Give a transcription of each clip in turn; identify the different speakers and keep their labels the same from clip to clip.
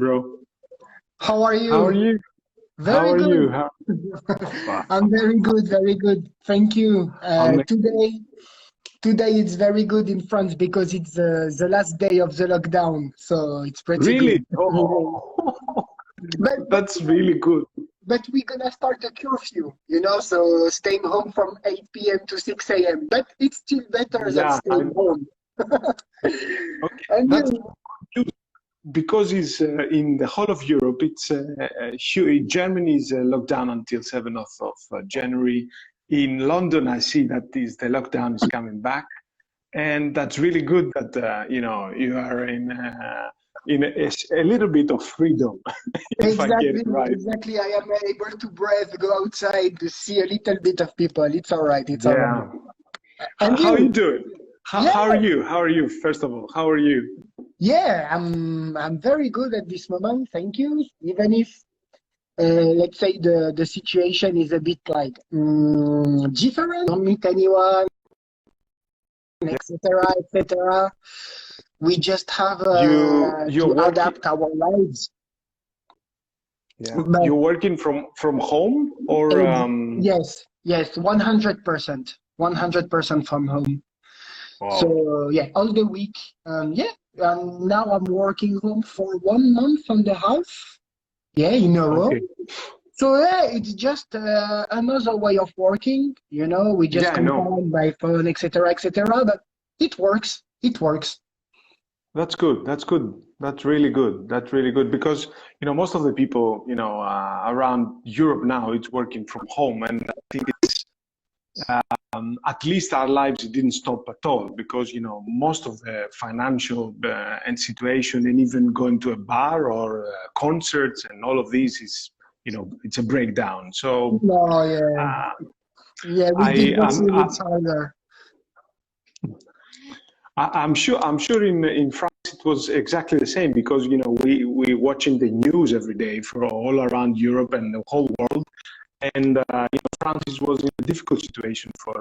Speaker 1: bro?
Speaker 2: How are
Speaker 1: How are
Speaker 2: you?
Speaker 1: you? How
Speaker 2: Very
Speaker 1: are you?
Speaker 2: good.
Speaker 1: How? Wow.
Speaker 2: I'm very good, very good. Thank you.
Speaker 1: Amazing.
Speaker 2: Today it's very good in France because it's the last day of the lockdown, so it's pretty good.
Speaker 1: Really? Oh,
Speaker 2: But but
Speaker 1: that's really good.
Speaker 2: but we're gonna start a curfew, so staying home from 8 p.m. to 6 a.m. But it's still better than
Speaker 1: Yeah, I
Speaker 2: staying
Speaker 1: know.
Speaker 2: home.
Speaker 1: Okay,
Speaker 2: And
Speaker 1: that's
Speaker 2: you?
Speaker 1: good news because it's in the whole of Europe. It's Germany is locked down until 7th of January. In London, I see that the lockdown is coming back. And that's really good that you are in a little bit of freedom, if I get it
Speaker 2: Exactly,
Speaker 1: right.
Speaker 2: exactly. I am able to breathe, go outside, to see a little bit of people. It's all right. It's all right.
Speaker 1: Yeah.
Speaker 2: And
Speaker 1: How are you
Speaker 2: you?
Speaker 1: doing?
Speaker 2: Yeah,
Speaker 1: How are you? How are you? First of all, how are you?
Speaker 2: yeah. I'm very good at this moment. Thank you. Even if let's say the situation is a bit like different. Don't meet anyone,
Speaker 1: Yeah.
Speaker 2: etc., etc. We just have
Speaker 1: You're
Speaker 2: to
Speaker 1: working.
Speaker 2: adapt our lives.
Speaker 1: Yeah.
Speaker 2: But
Speaker 1: You're working from home or
Speaker 2: yes, yes, 100%, 100% from home.
Speaker 1: wow.
Speaker 2: So yeah, all the week. Yeah, now I'm working home for 1 month and a half. Yeah, in a row.
Speaker 1: Okay.
Speaker 2: So yeah, it's just another way of working. We
Speaker 1: Yeah,
Speaker 2: just
Speaker 1: I know.
Speaker 2: combine by phone, etc., etc. But it works. It works.
Speaker 1: That's good. That's good. That's really good. That's really good because most of the people around Europe now it's working from home, and I think it's at least our lives didn't stop at all because most of the financial and situation and even going to a bar or concerts and all of these is it's a breakdown. So
Speaker 2: No, yeah,
Speaker 1: uh,
Speaker 2: yeah. With
Speaker 1: I
Speaker 2: beatboxing, it's harder.
Speaker 1: I'm sure in France it was exactly the same because we watching the news every day for all around Europe and the whole world, and France was in a difficult situation for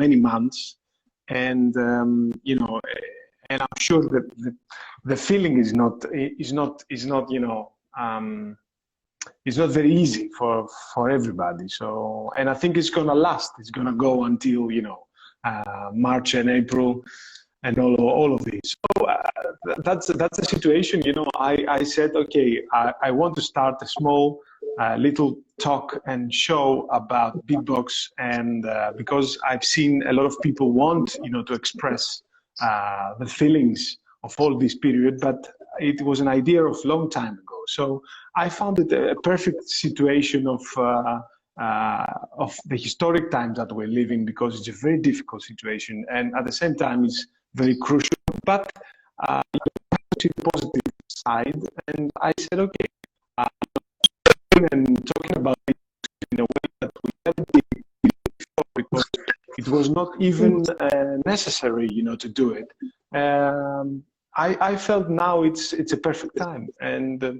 Speaker 1: many months, and and I'm sure that the feeling is not it's not very easy for everybody. So, and I think it's gonna last. It's gonna go until March and April, and all of these. So that's the situation. I said, okay, I want to start a small little talk and show about beatbox, and because I've seen a lot of people want to express the feelings of all this period, but it was an idea of long time ago. So I found it a perfect situation of the historic times that we're living because it's a very difficult situation, and at the same time it's very crucial. But you have to see the positive side, and I said, okay, uh, and talking about it in a way that we never did before because it was not even necessary, to do it. I felt now it's a perfect time, and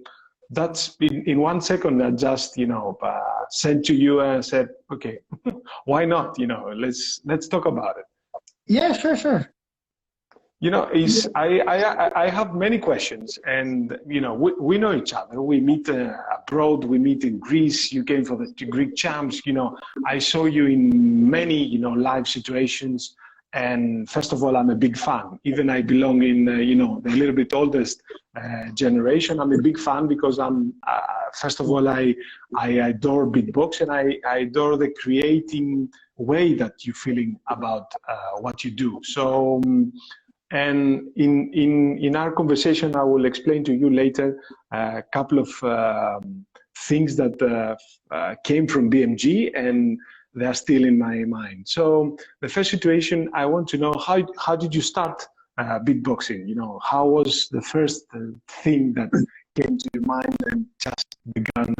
Speaker 1: that's in 1 second. I just sent to you and said, okay, why not? Let's talk about it.
Speaker 2: Yeah, sure, sure.
Speaker 1: Is I have many questions, and we know each other. We meet abroad. We meet in Greece. You came for the Greek champs. I saw you in many live situations. And first of all, I'm a big fan. Even I belong in the little bit oldest generation. I'm a big fan because I'm first of all I adore beatbox, and I adore the creating way that you're feeling about what you do. So. And in our conversation, I will explain to you later a couple of things that came from BMG, and they are still in my mind. So the first situation, I want to know how did you start beatboxing? How was the first thing that came to your mind and just began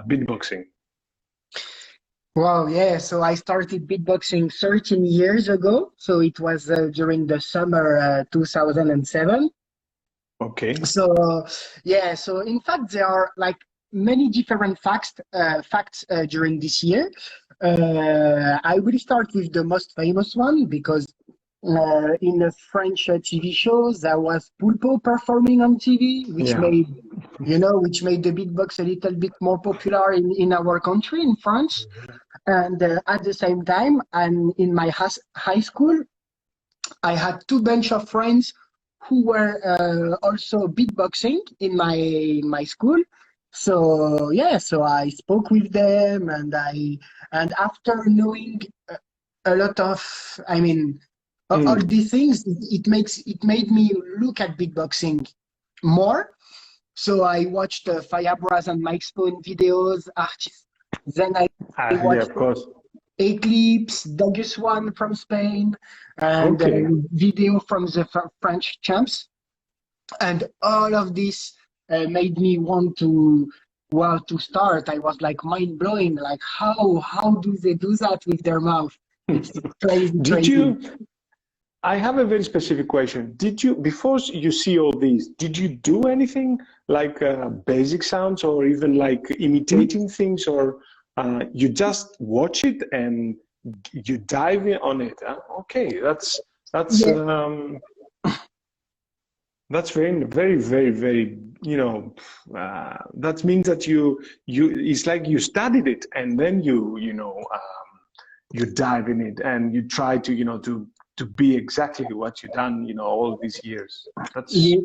Speaker 1: beatboxing?
Speaker 2: Wow, yeah. So I started beatboxing 13 years ago. So it was during the summer 2007.
Speaker 1: Okay.
Speaker 2: So yeah, so in fact there are like many different facts during this year. I will start with the most famous one because in the French TV shows. There was Pulpo performing on TV, which
Speaker 1: Yeah.
Speaker 2: made, which made the beatbox a little bit more popular in our country, in France. And at the same time, and in my high school, I had two bunch of friends who were also beatboxing in my school. So yeah, so I spoke with them, and after knowing a lot of, I mean, all
Speaker 1: Mm.
Speaker 2: these things, it made me look at beatboxing more. So I watched Firebras and Mike Spoon videos, artists. Then I
Speaker 1: Yeah,
Speaker 2: watched
Speaker 1: of course.
Speaker 2: Eclipse, Douglas One from Spain, and
Speaker 1: Okay.
Speaker 2: video from the French champs. And all of this made me want to, well, to start. I was like mind blowing, like how do they do that with their mouth? It's crazy,
Speaker 1: Did
Speaker 2: crazy.
Speaker 1: you? I have a very specific question. Did you, before you see all these, did you do anything like basic sounds or even like imitating things, or you just watch it and you dive in on it? Huh? Okay, that's
Speaker 2: Yeah,
Speaker 1: um, that's very, that means that you it's like you studied it and then you dive in it and you try to to be exactly what you done all these years. That's
Speaker 2: yeah,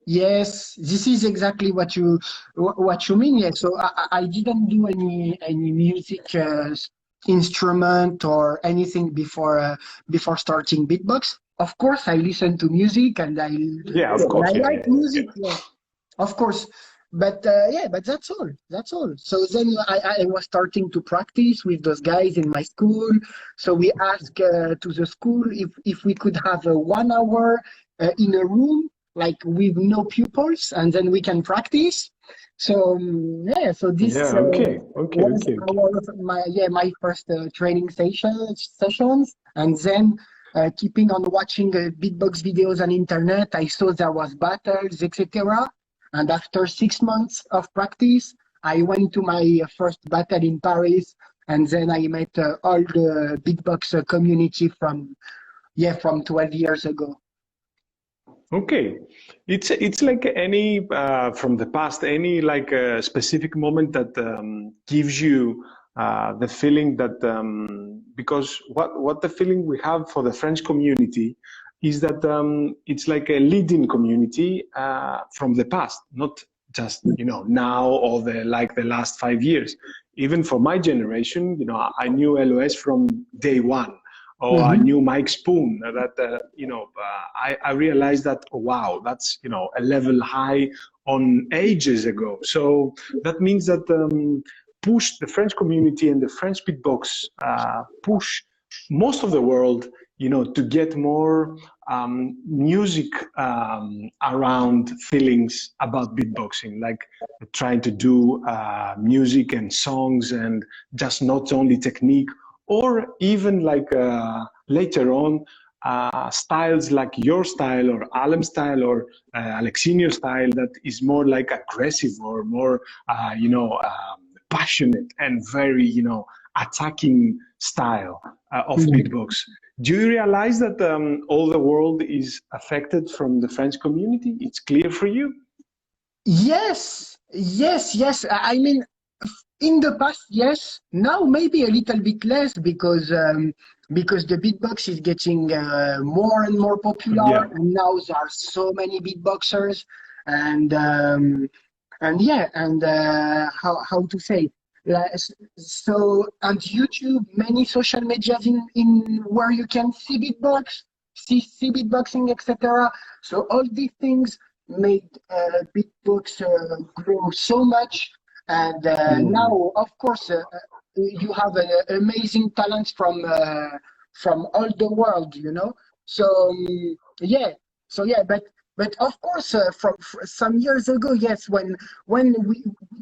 Speaker 2: yes, this is exactly what you mean. Yeah. So I didn't do any music instrument or anything before starting beatbox. Of course, I listen to music and
Speaker 1: yeah, of
Speaker 2: I
Speaker 1: course, yeah,
Speaker 2: like
Speaker 1: yeah,
Speaker 2: music.
Speaker 1: yeah.
Speaker 2: Yeah, of course. But yeah, but that's all. That's all. So then I was starting to practice with those guys in my school. So we asked to the school if we could have a 1 hour in a room, like with no pupils, and then we can practice. So yeah, so this
Speaker 1: Yeah, okay, okay,
Speaker 2: was
Speaker 1: okay, okay.
Speaker 2: our my first training sessions, and then keeping on watching beatbox videos on internet. I saw there was battles, etc. And after 6 months of practice, I went to my first battle in Paris, and then I met all the beatbox community from 12 years ago.
Speaker 1: Okay, it's like any from the past, any like specific moment that gives you the feeling that because what the feeling we have for the French community is that it's like a leading community from the past, not just now or the last 5 years. Even for my generation, I knew LOS from day one, or I
Speaker 2: Mhm.
Speaker 1: knew Mike Spoon. That I realized that, oh, wow, that's a level high on ages ago. So that means that push the French community and the French beatbox push most of the world, to get more music around feelings about beatboxing, like trying to do music and songs and just not only technique, or even like later on styles like your style or Alem style or Alexinho style that is more like aggressive or more passionate and very attacking style of beatbox. Do you realize that all the world is affected from the French community? It's clear for you?
Speaker 2: Yes, yes, yes. I mean, in the past, yes. Now maybe a little bit less because the beatbox is getting more and more popular,
Speaker 1: Yeah.
Speaker 2: and now there are so many beatboxers, and yeah, and how to say, like, so and YouTube, many social medias in where you can see beatbox, see beatboxing, etc. So all these things made beatbox grow so much, and
Speaker 1: Mm.
Speaker 2: now, of course, you have amazing talents from all the world, So yeah, so yeah, but of course, from some years ago, yes, when we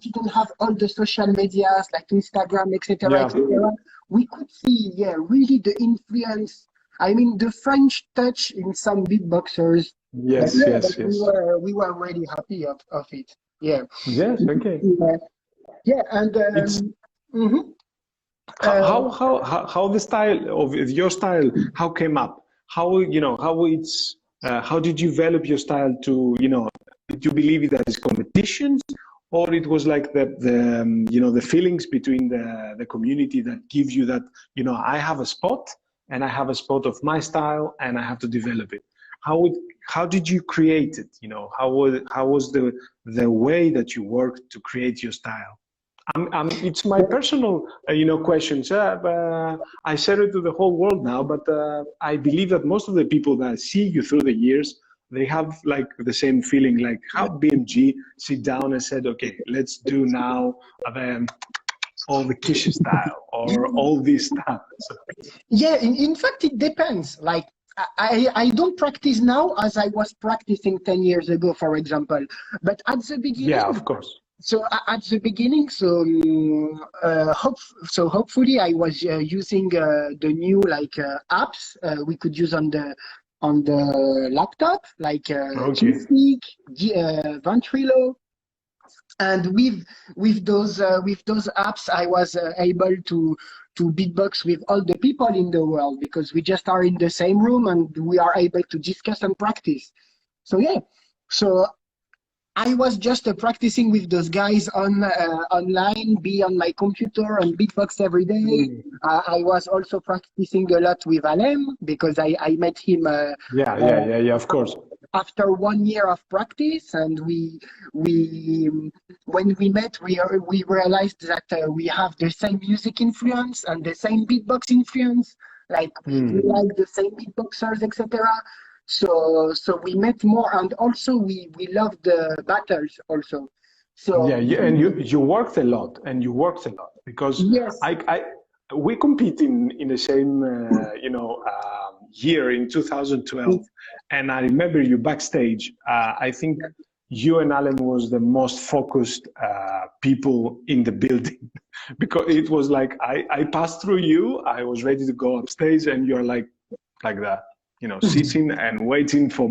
Speaker 2: didn't have all the social medias like Instagram, etc.,
Speaker 1: Yeah.
Speaker 2: etc., we could see, yeah, really the influence. I mean, the French touch in some beatboxers. But
Speaker 1: Yes,
Speaker 2: yeah, but
Speaker 1: yes, yes.
Speaker 2: we were really happy of it. Yeah.
Speaker 1: Yes, okay.
Speaker 2: Yeah, yeah, and
Speaker 1: It's
Speaker 2: mhm.
Speaker 1: how the style of your style how came up? how how did you develop your style to, did you believe that it's competitions, or it was like the feelings between the community that give you that, I have a spot and I have a spot of my style and I have to develop it. How did you create it? How was the way that you worked to create your style? It's my personal, questions. I said it to the whole world now, but I believe that most of the people that see you through the years, they have like the same feeling, like how BMG sit down and said, okay, let's do now all the Kish style or all this stuff. So,
Speaker 2: Yeah, in fact, it depends. Like, I don't practice now as I was practicing 10 years ago, for example. But at the
Speaker 1: yeah,
Speaker 2: beginning,
Speaker 1: of course.
Speaker 2: at the beginning, hopefully I was using the new apps we could use on the laptop, like
Speaker 1: Okay.
Speaker 2: Teamspeak, Ventrilo, and with those apps, I was able to beatbox with all the people in the world, because we just are in the same room and we are able to discuss and practice. So yeah, so I was just practicing with those guys online, be on my computer and beatbox every day.
Speaker 1: Mm.
Speaker 2: I was also practicing a lot with Alem, because I met him
Speaker 1: Yeah, of course.
Speaker 2: after 1 year of practice, and we when we met, we realized that we have the same music influence and the same beatbox influence, like we
Speaker 1: Mm.
Speaker 2: like the same beatboxers, etc. So we met more, and also we love the battles also.
Speaker 1: Yeah,
Speaker 2: So
Speaker 1: and you worked a lot, because
Speaker 2: yes,
Speaker 1: I we compete in the same year in 2012, and I remember you backstage. I think you and Alan was the most focused people in the building because it was like I passed through you, I was ready to go upstage, and you're like that, sitting and waiting for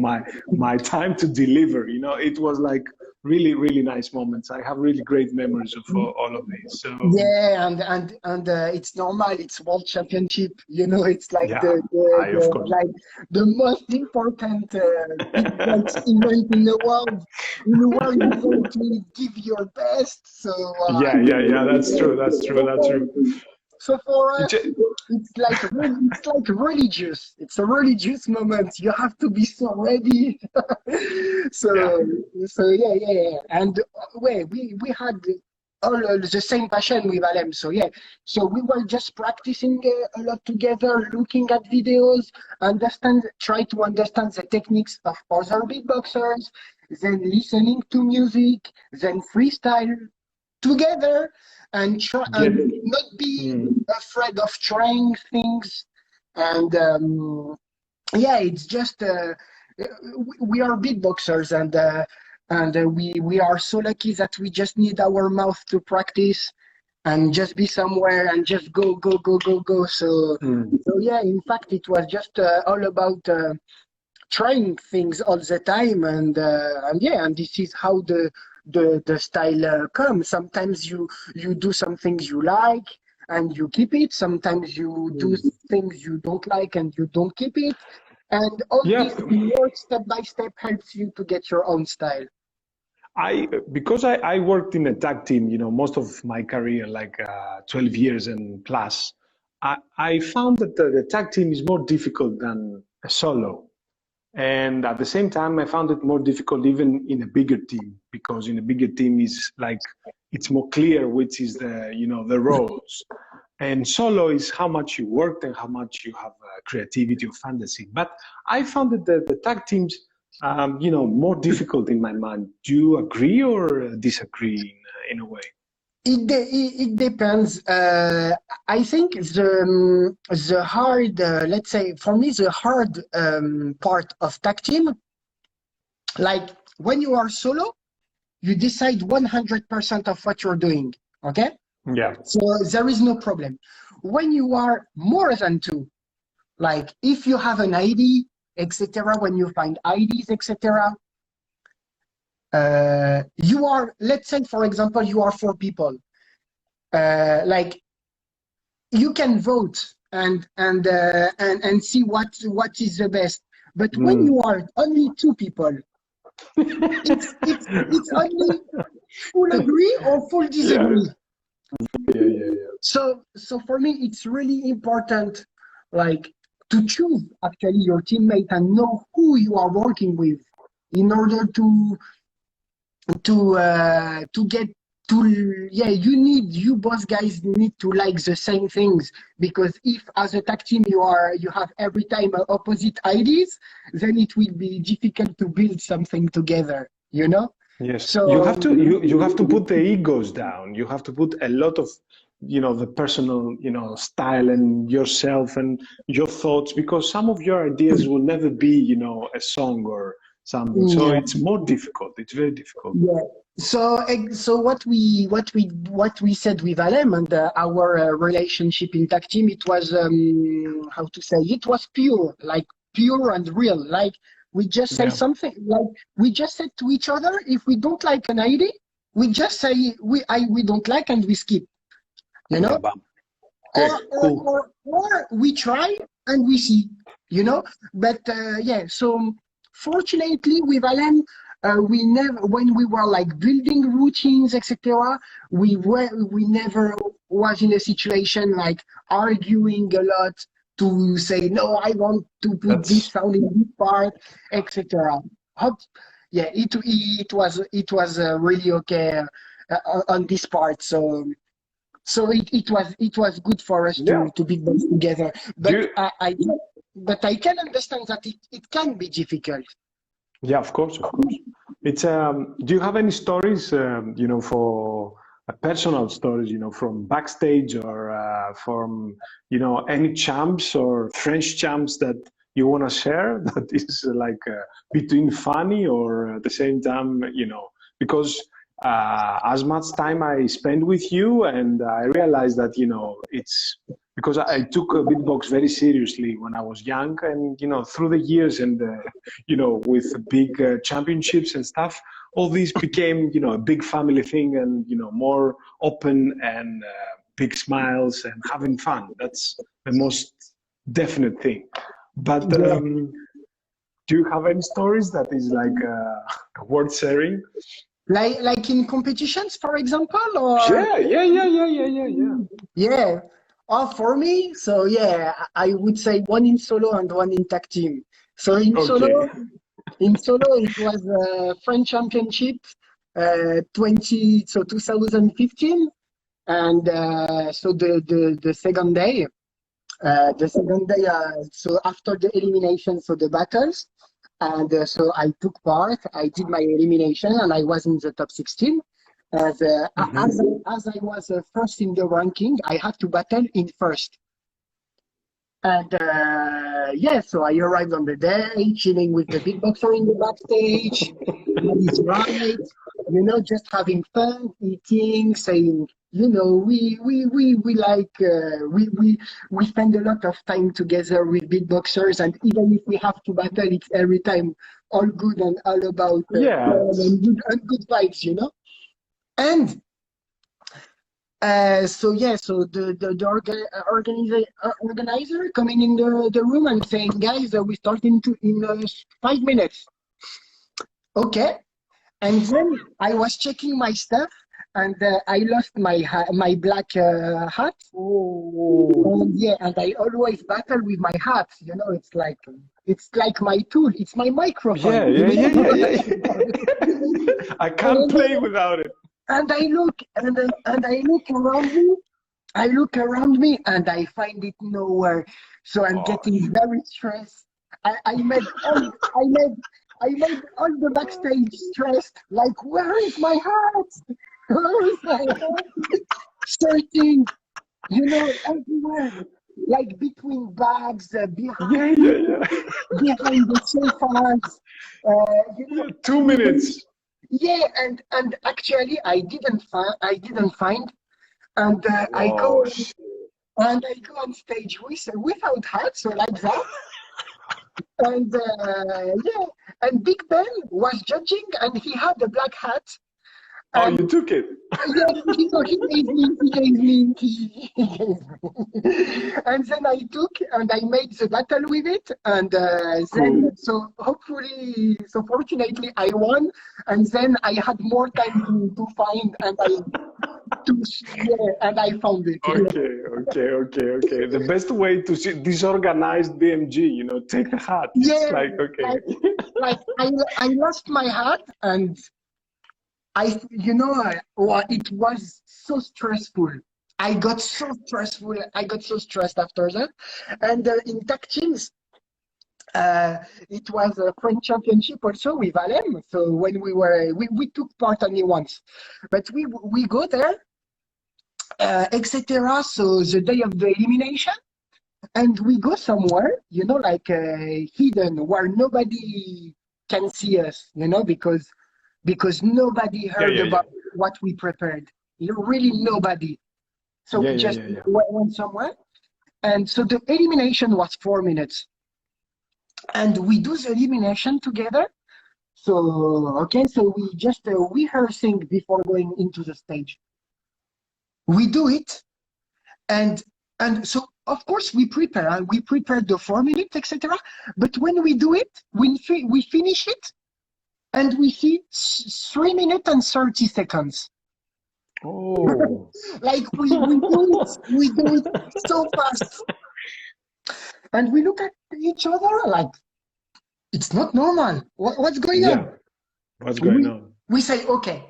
Speaker 1: my time to deliver. It was like really, really nice moments. I have really great memories of all of these. So
Speaker 2: yeah, and it's normal. It's World Championship. It's like
Speaker 1: yeah, I of course.
Speaker 2: the most important beatbox event in the world. In the world, you want to give your best. So
Speaker 1: Yeah. That's true. That's true. That's true.
Speaker 2: so for
Speaker 1: It,
Speaker 2: us, it's like religious. It's a religious moment. You have to be so ready. so
Speaker 1: yeah.
Speaker 2: yeah. And we had all the same passion with Alem. So yeah, so we were just practicing a lot together, looking at videos, try to understand the techniques of other beatboxers, then listening to music, then freestyle together,
Speaker 1: Get.
Speaker 2: and not be
Speaker 1: Mm.
Speaker 2: afraid of trying things. And yeah, it's just we are beatboxers, and we are so lucky that we just need our mouth to practice and just be somewhere and just go. So yeah, in fact, it was just all about trying things all the time, and yeah, and this is how the style comes. Sometimes you do some things you like and you keep it. Sometimes you do things you don't like and you don't keep it. And all
Speaker 1: Yeah.
Speaker 2: this work step by step helps you to get your own style.
Speaker 1: Because I worked in a tag team, most of my career, like 12 years and plus, I found that the tag team is more difficult than a solo. And at the same time, I found it more difficult even in a bigger team, because in a bigger team is like, it's more clear which is the roles. And solo is how much you worked and how much you have creativity or fantasy. But I found that the tag teams, more difficult in my mind. Do you agree or disagree in a way?
Speaker 2: It depends. I think the hard, let's say for me, the hard part of tag team, like when you are solo, you decide 100% of what you're doing. Okay,
Speaker 1: Yeah.
Speaker 2: so there is no problem. When you are more than two, like if you have an ID, etc., when you find IDs, etc., you are, let's say, for example, you are four people. Like you can vote and see what is the best. But when you are only two people, it's only full agree or full disagree.
Speaker 1: Yeah.
Speaker 2: So for me, it's really important, like, to choose actually your teammate and know who you are working with in order to get to, yeah, you both guys need to like the same things, because if as a tag team you have every time opposite ideas, then it will be difficult to build something together, you know.
Speaker 1: Yes,
Speaker 2: So
Speaker 1: you have to put the egos down. You have to put a lot of, the personal, style and yourself and your thoughts, because some of your ideas will never be, a song or something. So
Speaker 2: yeah.
Speaker 1: it's more difficult. It's very difficult.
Speaker 2: Yeah. So what we said with Alem and our relationship in tag team, it was how to say, it was pure and real. Like, we just say
Speaker 1: Yeah.
Speaker 2: something, like we just said to each other, if we don't like an idea, we just say we don't like, and we skip. You know,
Speaker 1: Bam. Okay, cool.
Speaker 2: or we try and we see. You know, but yeah. So fortunately, with Alem, we never, when we were like building routines, etc., we never was in a situation like arguing a lot to say, no, I want to put this
Speaker 1: That's
Speaker 2: sound in this part, etc. Yeah, it was really okay on this part. So it was good for us
Speaker 1: yeah.
Speaker 2: to beatbox together.
Speaker 1: Do
Speaker 2: But
Speaker 1: you,
Speaker 2: I can understand that it can be difficult.
Speaker 1: Yeah, of course, of course. It's do you have any stories, for personal stories, from backstage or from, any champs or French champs that you want to share that is like between funny or at the same time, because as much time I spend with you, and I realized that, it's because I took a beatbox very seriously when I was young, and, through the years and, with big championships and stuff, all these became, a big family thing, and, more open and big smiles and having fun. That's the most definite thing. But
Speaker 2: Yeah.
Speaker 1: do you have any stories that is like worth sharing?
Speaker 2: Like in competitions, for example, or
Speaker 1: Yeah.
Speaker 2: yeah. Oh, for me, so yeah, I would say one in solo and one in tag team. So
Speaker 1: Okay.
Speaker 2: in solo, it was French Championship, 2015, and so the second day, so after the elimination, so the battles, and so I took part. I did my elimination, and I was in the top 16.
Speaker 1: Mhm.
Speaker 2: As I was first in the ranking, I had to battle in first. And yeah, so I arrived on the day, chilling with the big boxer in the backstage. He's right, just having fun, eating, saying, we like we spend a lot of time together with beatboxers, and even if we have to battle, it's every time all good and all about
Speaker 1: Yeah,
Speaker 2: fun and good vibes, And so yeah, so organizer coming in the room and saying, guys, we start in 5 minutes. Okay. And then I was checking my stuff, and I lost my black hat. And yeah, and I always battle with my hat. It's like my tool. It's my microphone.
Speaker 1: yeah. I can't
Speaker 2: And,
Speaker 1: play without it.
Speaker 2: and I look around me. I look around me and I find it nowhere. So I'm
Speaker 1: Oh,
Speaker 2: getting very stressed. I made all the backstage stressed. Like, where is my hat? Where is my hat? Searching, everywhere. Like between bags,
Speaker 1: yeah.
Speaker 2: behind the sofas.
Speaker 1: Yeah, 2 minutes.
Speaker 2: Yeah, and actually I didn't find. And
Speaker 1: Whoa.
Speaker 2: I go on stage without hat, so like that. And yeah, and Big Ben was judging, and he had a black hat.
Speaker 1: Oh, you took it.
Speaker 2: Yes, he gave me, and then I took and I made the battle with it, and then
Speaker 1: Cool.
Speaker 2: so hopefully, so fortunately I won, and then I had more time to find and and I found it.
Speaker 1: Okay, okay. The best way to see disorganized BMG, take the hat. It's
Speaker 2: Yeah,
Speaker 1: like, okay.
Speaker 2: like I lost my hat, and well, it was so stressful. I got so stressful. I got so stressed after that. And in tag teams, it was a French championship also with Alem. So when we took part only once, but we go there, etc. So the day of the elimination, and we go somewhere, like hidden where nobody can see us, because nobody heard
Speaker 1: Yeah.
Speaker 2: about what we prepared. Really nobody. So we just
Speaker 1: Yeah.
Speaker 2: went somewhere. And so the elimination was 4 minutes. And we do the elimination together. So, okay, so we just rehearsing before going into the stage. We do it. And so, of course, we prepare. And we prepare the 4 minutes, etc. But when we do it, we finish it, and we see 3 minutes and 30 seconds.
Speaker 1: Oh.
Speaker 2: Like we do it so fast. And we look at each other like, it's not normal. What's going on?
Speaker 1: What's going on?
Speaker 2: We say, okay,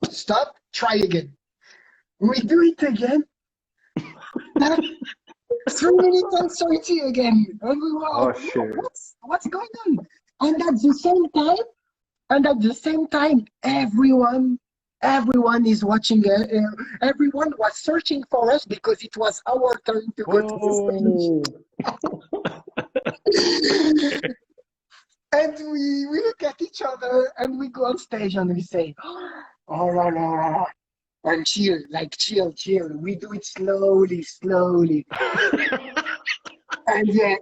Speaker 2: stop, try again. We do it again. 3 minutes and 30 again. And we were like,
Speaker 1: shit.
Speaker 2: what's going on? And at the same time, everyone is watching. Everyone was searching for us because it was our turn to go to the stage. And we look at each other and we go on stage and we say, oh, la, la, and chill. We do it slowly. And yeah,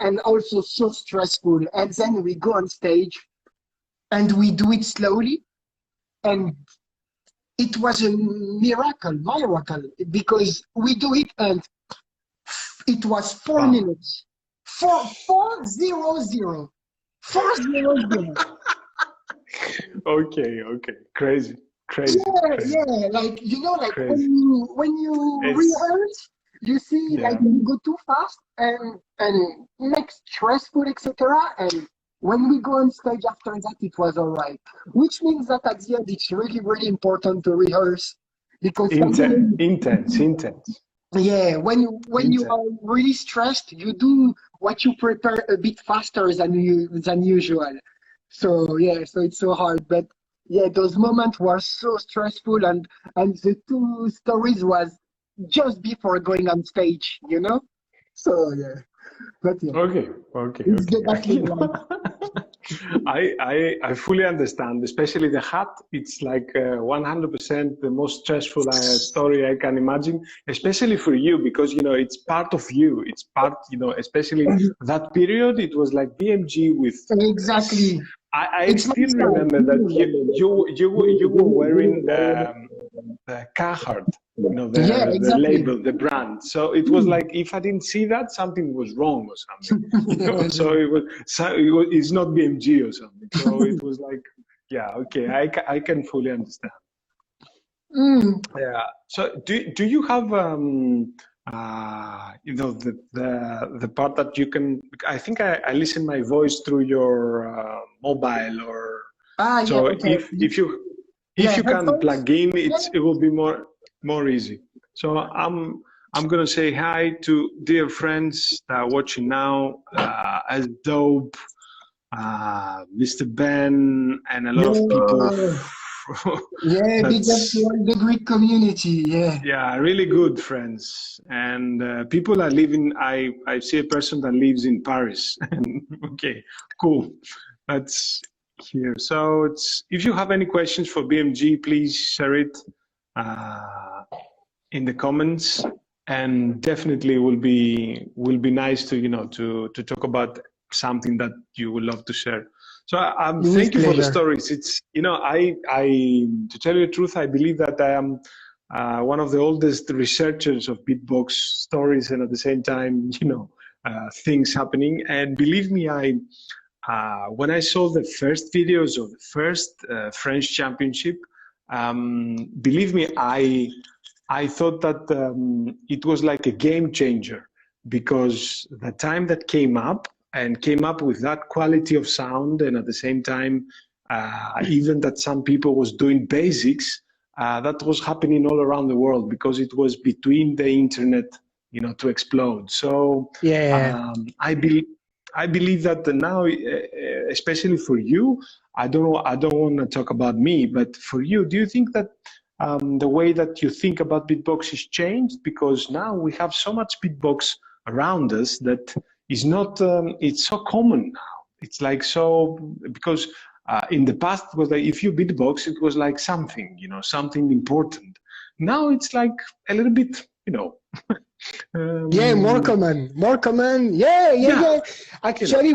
Speaker 2: and also so stressful. And then we go on stage and we do it slowly. And it was a miracle, because we do it and it was 4 minutes. 400. 400.
Speaker 1: Okay. Crazy.
Speaker 2: Yeah, like like
Speaker 1: Crazy.
Speaker 2: when you rehearse, you see like you go too fast and it makes stressful, etc. And when we go on stage after that, it was all right. Which means that at the end, it's really, really important to rehearse, because
Speaker 1: intense.
Speaker 2: Yeah, when you are really stressed, you do what you prepare a bit faster than usual. So yeah, so it's so hard. But yeah, those moments were so stressful, and the two stories was just before going on stage, So yeah, but yeah.
Speaker 1: Okay.
Speaker 2: It's the battling one.
Speaker 1: I fully understand, especially the hat. It's like 100% the most stressful story I can imagine, especially for you, because it's part of you. It's part, especially that period. It was like BMG with
Speaker 2: Exactly.
Speaker 1: I still remember that you were wearing the Carhartt, the label, the brand. So it was like, if I didn't see that, something was wrong or something. So it's not BMG or something. So it was like, yeah, okay, I can fully understand. Yeah. So do you have the part that you can? I think I listen my voice through your mobile, or so.
Speaker 2: Yeah, okay.
Speaker 1: If you can plug in, it will be more easy. So I'm gonna say hi to dear friends that are watching now, as Dope, Mr. Ben, and a lot of people.
Speaker 2: Yeah, big up to all the Greek community.
Speaker 1: Yeah, really good friends. And people are living. I see a person that lives in Paris. Okay, cool. That's here. So if you have any questions for BMG, please share it in the comments. And definitely will be nice to to talk about something that you would love to share. So
Speaker 2: With
Speaker 1: thank you for the
Speaker 2: pleasure.
Speaker 1: stories. It's, to tell you the truth, I believe that I am one of the oldest researchers of beatbox stories, and at the same time, things happening. And believe me, when I saw the first videos of the first French championship, believe me, I thought that it was like a game changer, because the time that came up and came up with that quality of sound, and at the same time, even that some people was doing basics, that was happening all around the world, because it was between the internet, to explode. So
Speaker 2: Yeah.
Speaker 1: I believe that now, especially for you, I don't know, I don't want to talk about me, but for you, do you think that the way that you think about beatbox is changed? Because now we have so much beatbox around us that is not, it's so common now. It's like so, because in the past it was like, if you beatbox, it was like something, something important. Now it's like a little bit,
Speaker 2: Yeah, more
Speaker 1: um,
Speaker 2: common, more common. Yeah, yeah,
Speaker 1: yeah,
Speaker 2: yeah. Actually,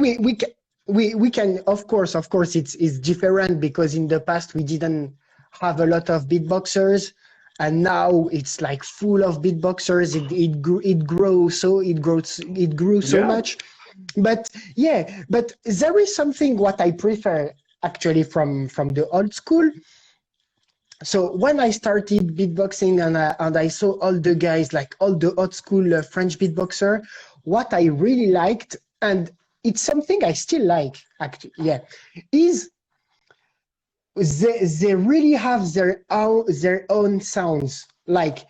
Speaker 2: we can, of course, it's different, because in the past we didn't have a lot of beatboxers, and now it's like full of beatboxers. It grew so
Speaker 1: yeah,
Speaker 2: much. But yeah, but there is something what I prefer actually from the old school. So when I started beatboxing, and I saw all the guys, like all the old school French beatboxer, what I really liked, and it's something I still like, actually, yeah, is they really have their own sounds. Like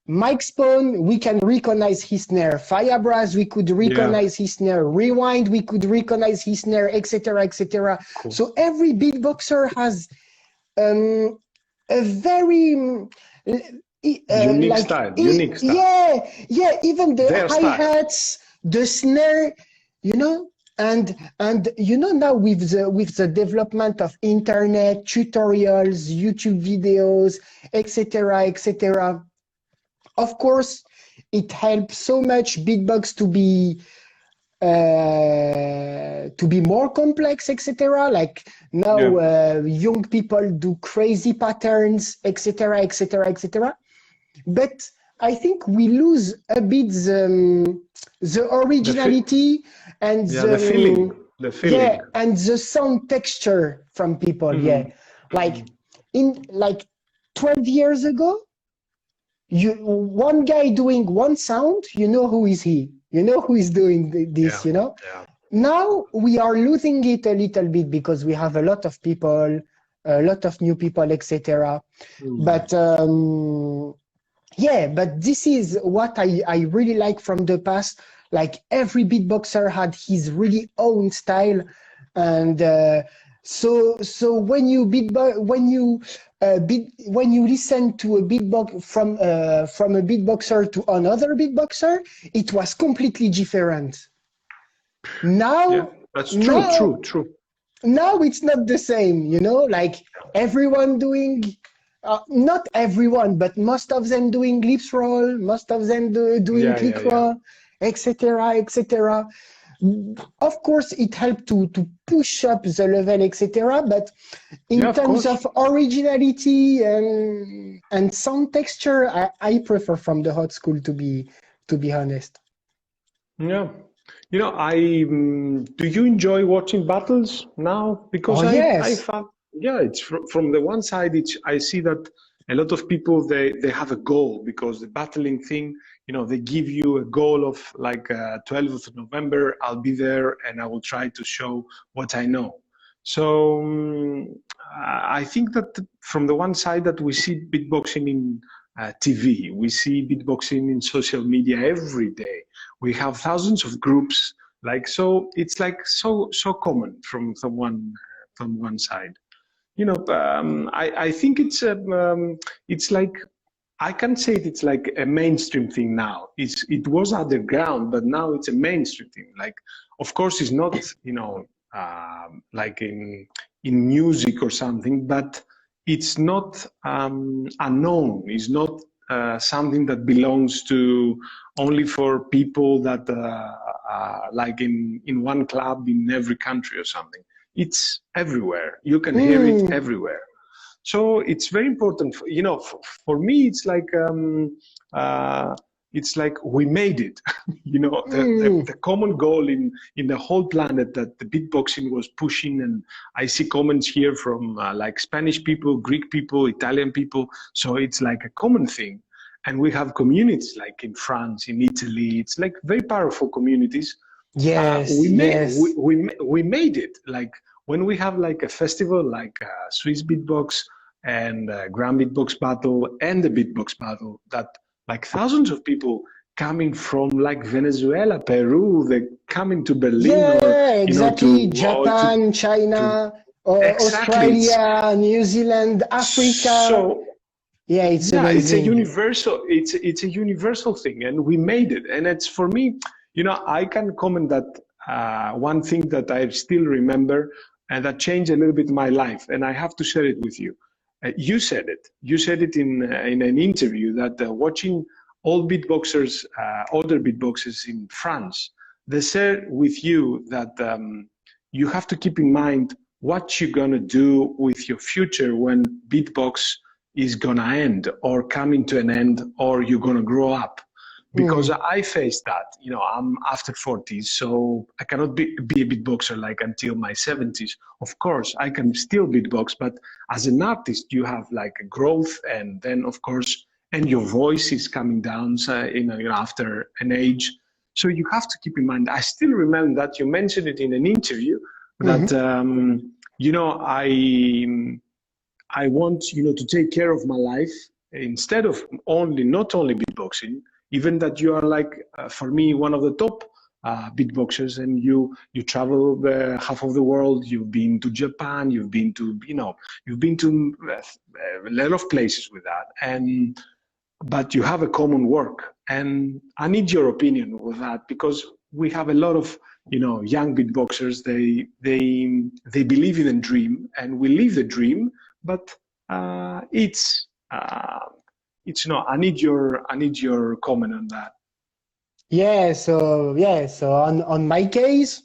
Speaker 2: Mike Spawn, we can recognize his snare. Firebras, we could
Speaker 1: yeah,
Speaker 2: recognize his snare. Rewind, we could recognize his snare, etc., etc.
Speaker 1: cool.
Speaker 2: So every beatboxer has um, a very
Speaker 1: Unique
Speaker 2: like
Speaker 1: style, unique style.
Speaker 2: yeah, even the
Speaker 1: Their style.
Speaker 2: hi-hats, the snare, you know. And now with the development of internet tutorials, YouTube videos, etc., etc., of course it helps so much beatbox to be more complex, etc. Like now,
Speaker 1: Yeah,
Speaker 2: young people do crazy patterns, etc., etc., etc. But I think we lose a bit the
Speaker 1: the fi-
Speaker 2: originality and
Speaker 1: yeah, the feeling, the
Speaker 2: yeah,
Speaker 1: feeling.
Speaker 2: and the sound texture from people. Yeah,
Speaker 1: Mhm.
Speaker 2: like in like 12 years ago, one guy doing one sound, you know who is he, you know who is doing
Speaker 1: Yeah,
Speaker 2: this, you know.
Speaker 1: yeah.
Speaker 2: Now we are losing it a little bit, because we have a lot of people, a lot of new people, etc.
Speaker 1: Mm.
Speaker 2: But yeah, but this is what I really like from the past. Like every beatboxer had his really own style, and so when you when you listen to a beatbox from a beatboxer to another beatboxer, it was completely different.
Speaker 1: Yeah,
Speaker 2: Now,
Speaker 1: that's true,
Speaker 2: now,
Speaker 1: true, true.
Speaker 2: now it's not the same, you know. Like everyone doing, not everyone, but most of them doing lips roll, most of them doing
Speaker 1: Yeah, yeah,
Speaker 2: click
Speaker 1: yeah.
Speaker 2: roll, etc., etc. Of course, it helped to push up the level, etc. But
Speaker 1: Yeah,
Speaker 2: in
Speaker 1: of
Speaker 2: terms
Speaker 1: course.
Speaker 2: of originality and sound texture, I prefer from the hot school, to be honest.
Speaker 1: Yeah. Do you enjoy watching battles now? Because
Speaker 2: Oh
Speaker 1: I
Speaker 2: yes.
Speaker 1: found, yeah, it's from the one side, I see that a lot of people, they have a goal, because the battling thing, they give you a goal of like 12th of November, I'll be there and I will try to show what I know. So I think that from the one side that we see beatboxing in TV, we see beatboxing in social media every day. We have thousands of groups, like, so it's like so common from one side. I think it's like, I can say it's like a mainstream thing now. It was underground, but now it's a mainstream thing. Like, of course, it's not, like in music or something, but it's not unknown. It's not something that belongs to only for people that like in one club in every country or something. it's everywhere. You can hear it everywhere. So it's very important. For me, it's like we made it. The common goal in the whole planet that the beatboxing was pushing. And I see comments here from like Spanish people, Greek people, Italian people. So it's like a common thing. And we have communities like in France, in Italy. It's like very powerful communities.
Speaker 2: Yes,
Speaker 1: We made it. Like when we have like a festival like Swiss Beatbox and Grand Beatbox Battle and the Beatbox Battle, that like thousands of people coming from like Venezuela, Peru, they coming to Berlin
Speaker 2: exactly. Japan, China,
Speaker 1: exactly.
Speaker 2: Australia, New Zealand, Africa.
Speaker 1: So
Speaker 2: it's amazing.
Speaker 1: It's a universal thing, and we made it. And it's, for me, I can comment that one thing that I still remember and that changed a little bit my life, and I have to share it with you. You said it. You said it in an interview that watching all beatboxers, other beatboxers in France, they said with you that you have to keep in mind what you're gonna do with your future when beatbox is gonna end or coming to an end, or you're gonna grow up. Because I faced that. I'm after 40s, so I cannot be a beatboxer like until my 70s. Of course, I can still beatbox, but as an artist, you have like a growth, and then of course, and your voice is coming down, so, after an age. So you have to keep in mind. I still remember that you mentioned it in an interview that I want to take care of my life instead of not only beatboxing. Even that you are like, for me, one of the top beatboxers, and you travel half of the world. You've been to Japan. You've been to a lot of places with that, but you have a common work. And I need your opinion with that, because we have a lot of young beatboxers. They believe in a dream, and we live the dream, but it's I need your comment on that.
Speaker 2: So on my case,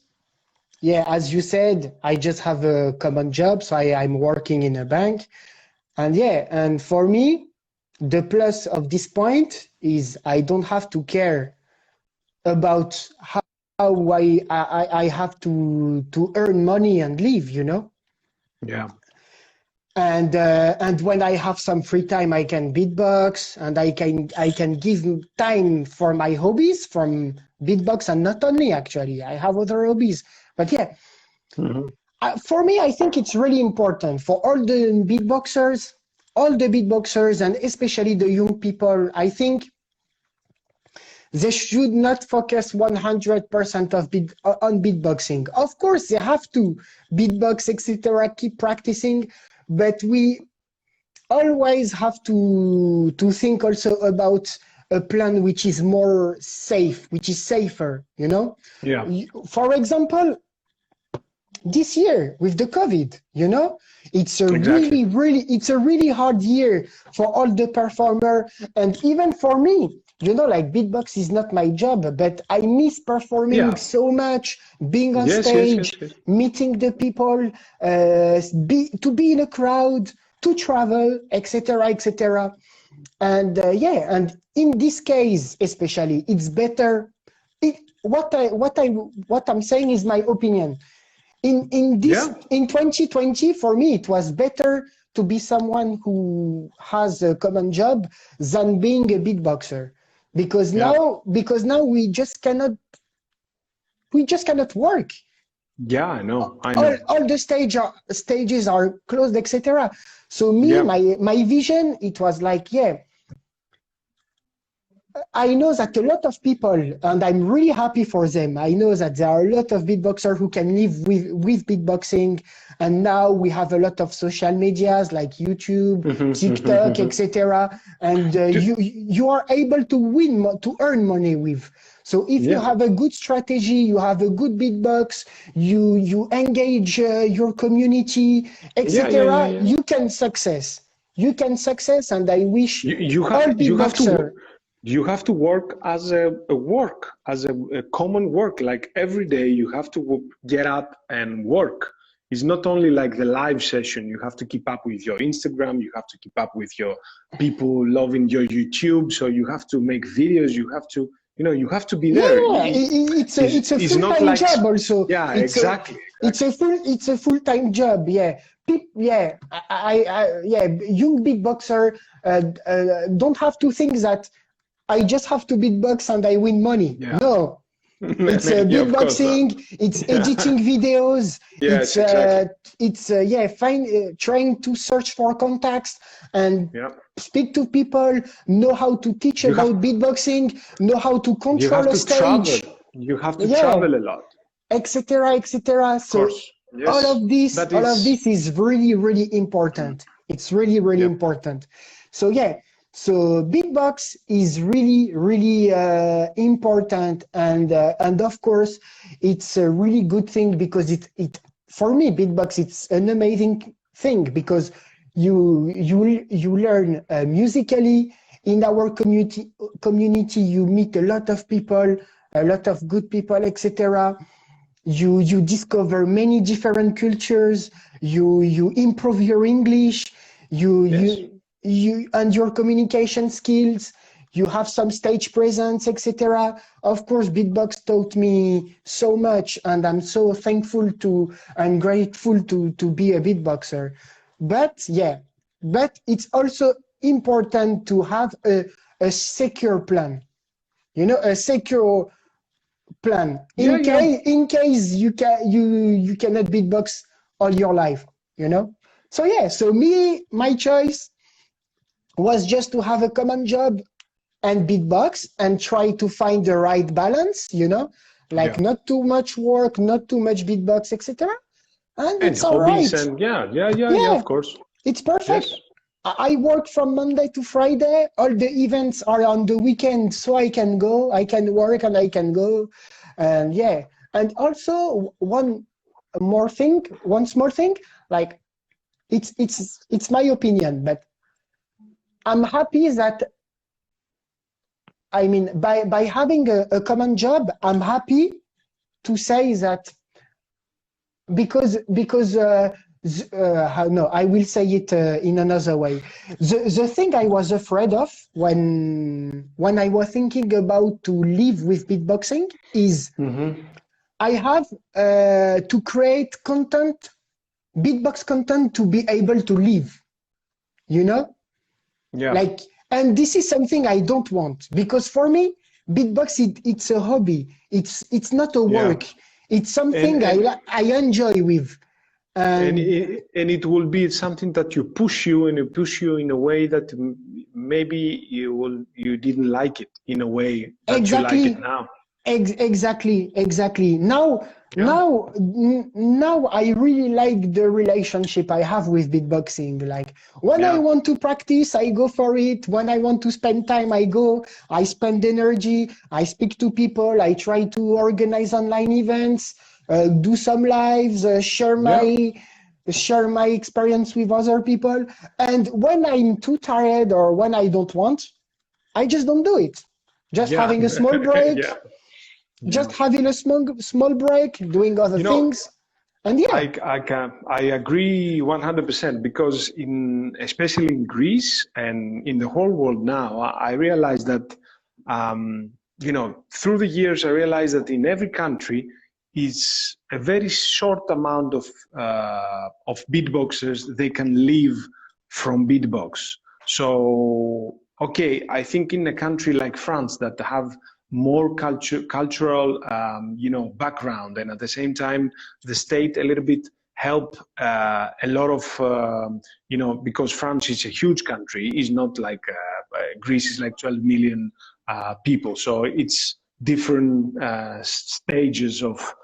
Speaker 2: as you said, I just have a common job, so I'm working in a bank, and for me, the plus of this point is I don't have to care about how I have to earn money and live,
Speaker 1: Yeah.
Speaker 2: And when I have some free time, I can beatbox, and I can give time for my hobbies from beatbox, and not only, actually I have other hobbies, but for me, I think it's really important for all the beatboxers, and especially the young people. I think they should not focus 100% on beatboxing. Of course, they have to beatbox, etc., keep practicing, but we always have to think also about a plan which is more safe, which is safer,
Speaker 1: Yeah.
Speaker 2: For example, this year with the COVID, it's a really hard year for all the performer, and even for me, like beatbox is not my job, but I miss performing so much, being on stage, meeting the people, to be in a crowd, to travel, etc. And and in this case especially, it's better. What I'm saying is my opinion. In 2020, for me, it was better to be someone who has a common job than being a beatboxer, because now we just cannot work.
Speaker 1: Yeah, I know.
Speaker 2: All the stages are closed, etc. So my vision, it was like, I know that a lot of people, and I'm really happy for them, I know that there are a lot of beatboxers who can live with beatboxing, and now we have a lot of social medias like YouTube, TikTok, etc. And you are able to earn money with. So if you have a good strategy, you have a good beatbox, you engage your community, etc., you can success. You can success, and I wish all beatboxers.
Speaker 1: You have to work as a common work. Like every day you have to get up and work. It's not only like the live session. You have to keep up with your Instagram. You have to keep up with your people loving your YouTube. So you have to make videos. You have to, you have to be there.
Speaker 2: Yeah, it's a full-time
Speaker 1: like,
Speaker 2: job also.
Speaker 1: Yeah, exactly.
Speaker 2: It's a full-time job. Yeah, yeah. Yeah. Young beatboxer don't have to think that I just have to beatbox and I win money.
Speaker 1: Yeah.
Speaker 2: No. It's beatboxing, it's editing videos,
Speaker 1: yes,
Speaker 2: it's trying to search for contacts and speak to people, know how to teach about beatboxing, know how to control a stage.
Speaker 1: You have to travel a lot,
Speaker 2: etc., etc. So
Speaker 1: yes.
Speaker 2: all of this is really, really important. It's really, really important. So so beatbox is really, really important, and of course it's a really good thing because it for me beatbox it's an amazing thing because you learn musically. In our community you meet a lot of people, a lot of good people, etc. You discover many different cultures. You improve your English. You and your communication skills, you have some stage presence, etc. Of course, beatbox taught me so much, and I'm so thankful and grateful to be a beatboxer. But it's also important to have a secure plan, a secure plan in case you cannot beatbox all your life, So so my choice was just to have a common job and beatbox and try to find the right balance, not too much work, not too much beatbox, etc. And it's all right.
Speaker 1: And of course.
Speaker 2: It's perfect. Yes. I work from Monday to Friday. All the events are on the weekend, so I can go, I can work and I can go. And and also one small thing, like it's my opinion, but I'm happy that, by having a common job, I'm happy to say that because I will say it in another way. The thing I was afraid of when I was thinking about to live with beatboxing is I have to create content, beatbox content to be able to live, and this is something I don't want, because for me, beatbox it's a hobby. It's not a work. It's something I enjoy with.
Speaker 1: And it will be something that you push you in a way that maybe you didn't like it in a way that you like it now.
Speaker 2: Exactly. Now I really like the relationship I have with beatboxing. Like when I want to practice, I go for it. When I want to spend time, I go. I spend energy. I speak to people. I try to organize online events, do some lives, share my experience with other people. And when I'm too tired or when I don't want, I just don't do it. Just having a small break. Just having a small break, doing other things, and
Speaker 1: I agree 100%, because especially in Greece and in the whole world now, I realize that through the years I realized that in every country is a very short amount of beatboxers they can live from beatbox. So I think in a country like France that have more cultural background, and at the same time the state a little bit help a lot of because France is a huge country. It's not like Greece is like 12 million people, so it's different stages of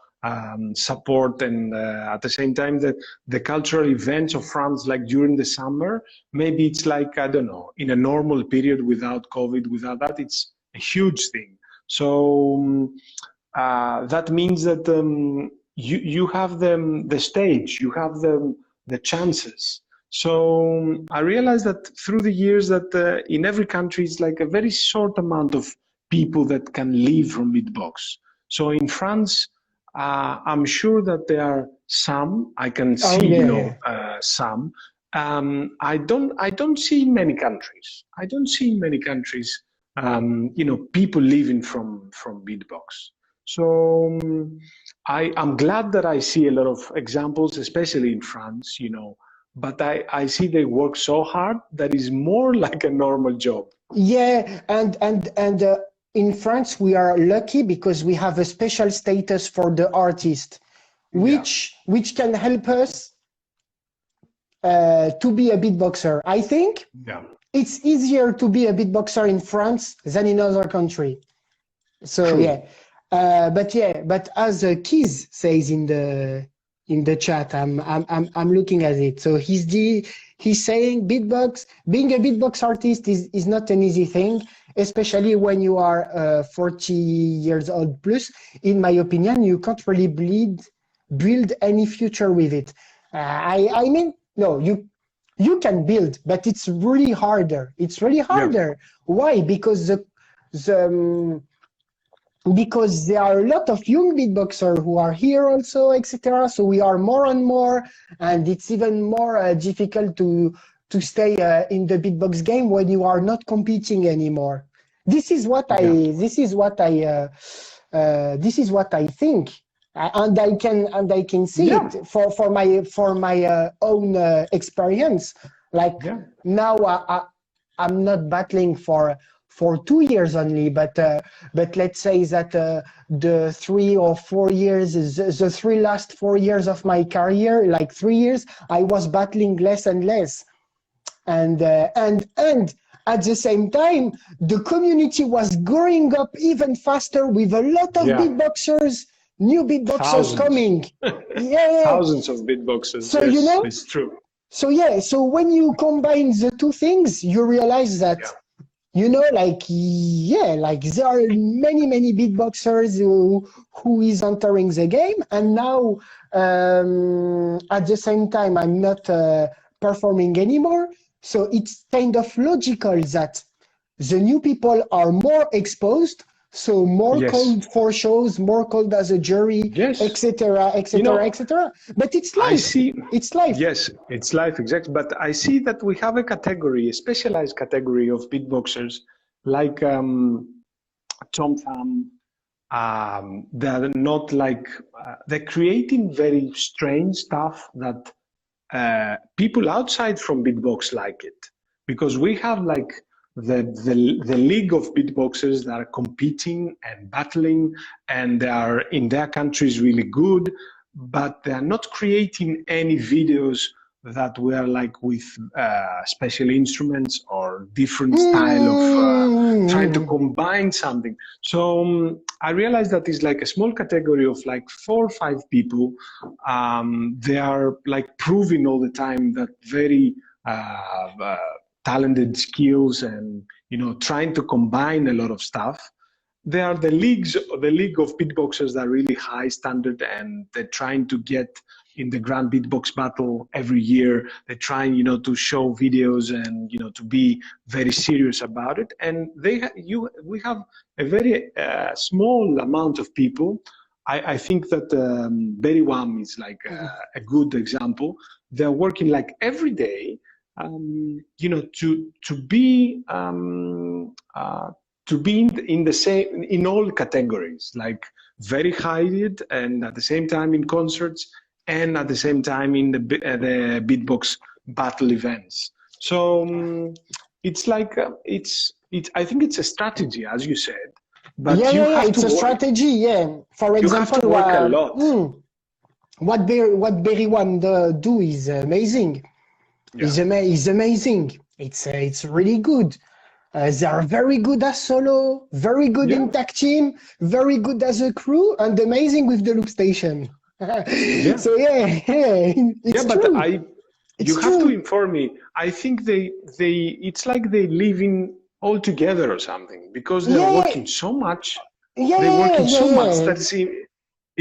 Speaker 1: support, and at the same time the cultural events of France, like during the summer, maybe it's like, I don't know, in a normal period without COVID, without that, it's a huge thing. So that means that you have the stage, you have the chances. So I realized that through the years that in every country it's like a very short amount of people that can live from beatbox. So in France, I'm sure that there are some. I can
Speaker 2: Oh
Speaker 1: see,
Speaker 2: yeah.
Speaker 1: some. I don't see in many countries. I don't see in many countries, people living from beatbox. So I'm glad that I see a lot of examples, especially in France. But I see they work so hard that is more like a normal job.
Speaker 2: Yeah, and in France we are lucky because we have a special status for the artist,
Speaker 1: Yeah,
Speaker 2: which can help us to be a beatboxer. I think
Speaker 1: yeah,
Speaker 2: it's easier to be a beatboxer in France than in other country. So
Speaker 1: true.
Speaker 2: yeah, but as Keys says in the chat, I'm looking at it. So he's saying being a beatbox artist is not an easy thing, especially when you are 40 years old plus. In my opinion, you can't really build any future with it. I mean, no, you can build, but it's really harder. It's really
Speaker 1: Yeah,
Speaker 2: harder. Why? The because there are a lot of young beatboxers who are here also, etc. So we are more and more, and it's even more difficult to stay in the beatbox game when you are not competing anymore. This is what I
Speaker 1: yeah,
Speaker 2: this is what I this is what I think, and I can see
Speaker 1: yeah,
Speaker 2: it for my own experience. Like
Speaker 1: yeah.
Speaker 2: now, I'm not battling for 2 years only, but let's say that the 3 or 4 years, the three last 4 years of my career, like 3 years, I was battling less and less, and at the same time, the community was growing up even faster with a lot of
Speaker 1: Yeah,
Speaker 2: beatboxers, new beatboxers
Speaker 1: thousands,
Speaker 2: coming. Yeah.
Speaker 1: thousands of beatboxers.
Speaker 2: So
Speaker 1: Yes, it's true.
Speaker 2: so yeah. So when you combine the two things, you realize that
Speaker 1: Yeah,
Speaker 2: like yeah, like there are many beatboxers who is entering the game, and now at the same time I'm not performing anymore. So it's kind of logical that the new people are more exposed, so more
Speaker 1: yes,
Speaker 2: called for shows, more called as a jury,
Speaker 1: yes.
Speaker 2: etc.,
Speaker 1: You
Speaker 2: etc.,
Speaker 1: know,
Speaker 2: etc. But it's
Speaker 1: I
Speaker 2: life.
Speaker 1: see.
Speaker 2: It's life.
Speaker 1: Yes, it's life exactly. But I see that we have a category, a specialized category of beatboxers, like Tom Thumb. They're not like they're creating very strange stuff that people outside from beatbox like it, because we have like the league of beatboxers that are competing and battling, and they are in their countries really good, but they are not creating any videos that were like with special instruments or different style of trying to
Speaker 2: Mm.
Speaker 1: combine something. So I realized that it's like a small category of like 4 or 5 people. They are like proving all the time that very talented skills, and trying to combine a lot of stuff. They are the league of beatboxers that are really high standard, and they're trying to get in the grand beatbox battle every year. They're trying, to show videos and to be very serious about it. And we have a very small amount of people. I think that Berry Wham is like a good example. They're working like every day, to be in the same in all categories, like very high-end, and at the same time in concerts, and at the same time in the beatbox battle events. So it's like I think it's a strategy, as you said, but
Speaker 2: Yeah. It's a strategy. Yeah. For
Speaker 1: you have
Speaker 2: example,
Speaker 1: to work a lot.
Speaker 2: what Berry One do is amazing.
Speaker 1: Yeah,
Speaker 2: Is amazing. It's really good. They are very good as solo, very good
Speaker 1: yeah,
Speaker 2: in tag team, very good as a crew, and amazing with the loop station.
Speaker 1: yeah.
Speaker 2: So yeah,
Speaker 1: Yeah,
Speaker 2: it's
Speaker 1: but
Speaker 2: true.
Speaker 1: you
Speaker 2: It's
Speaker 1: have to
Speaker 2: true.
Speaker 1: inform me. I think it's like they living all together or something, because they're
Speaker 2: Yeah,
Speaker 1: working so much.
Speaker 2: yeah,
Speaker 1: They're
Speaker 2: yeah,
Speaker 1: working
Speaker 2: yeah,
Speaker 1: so much
Speaker 2: yeah,
Speaker 1: that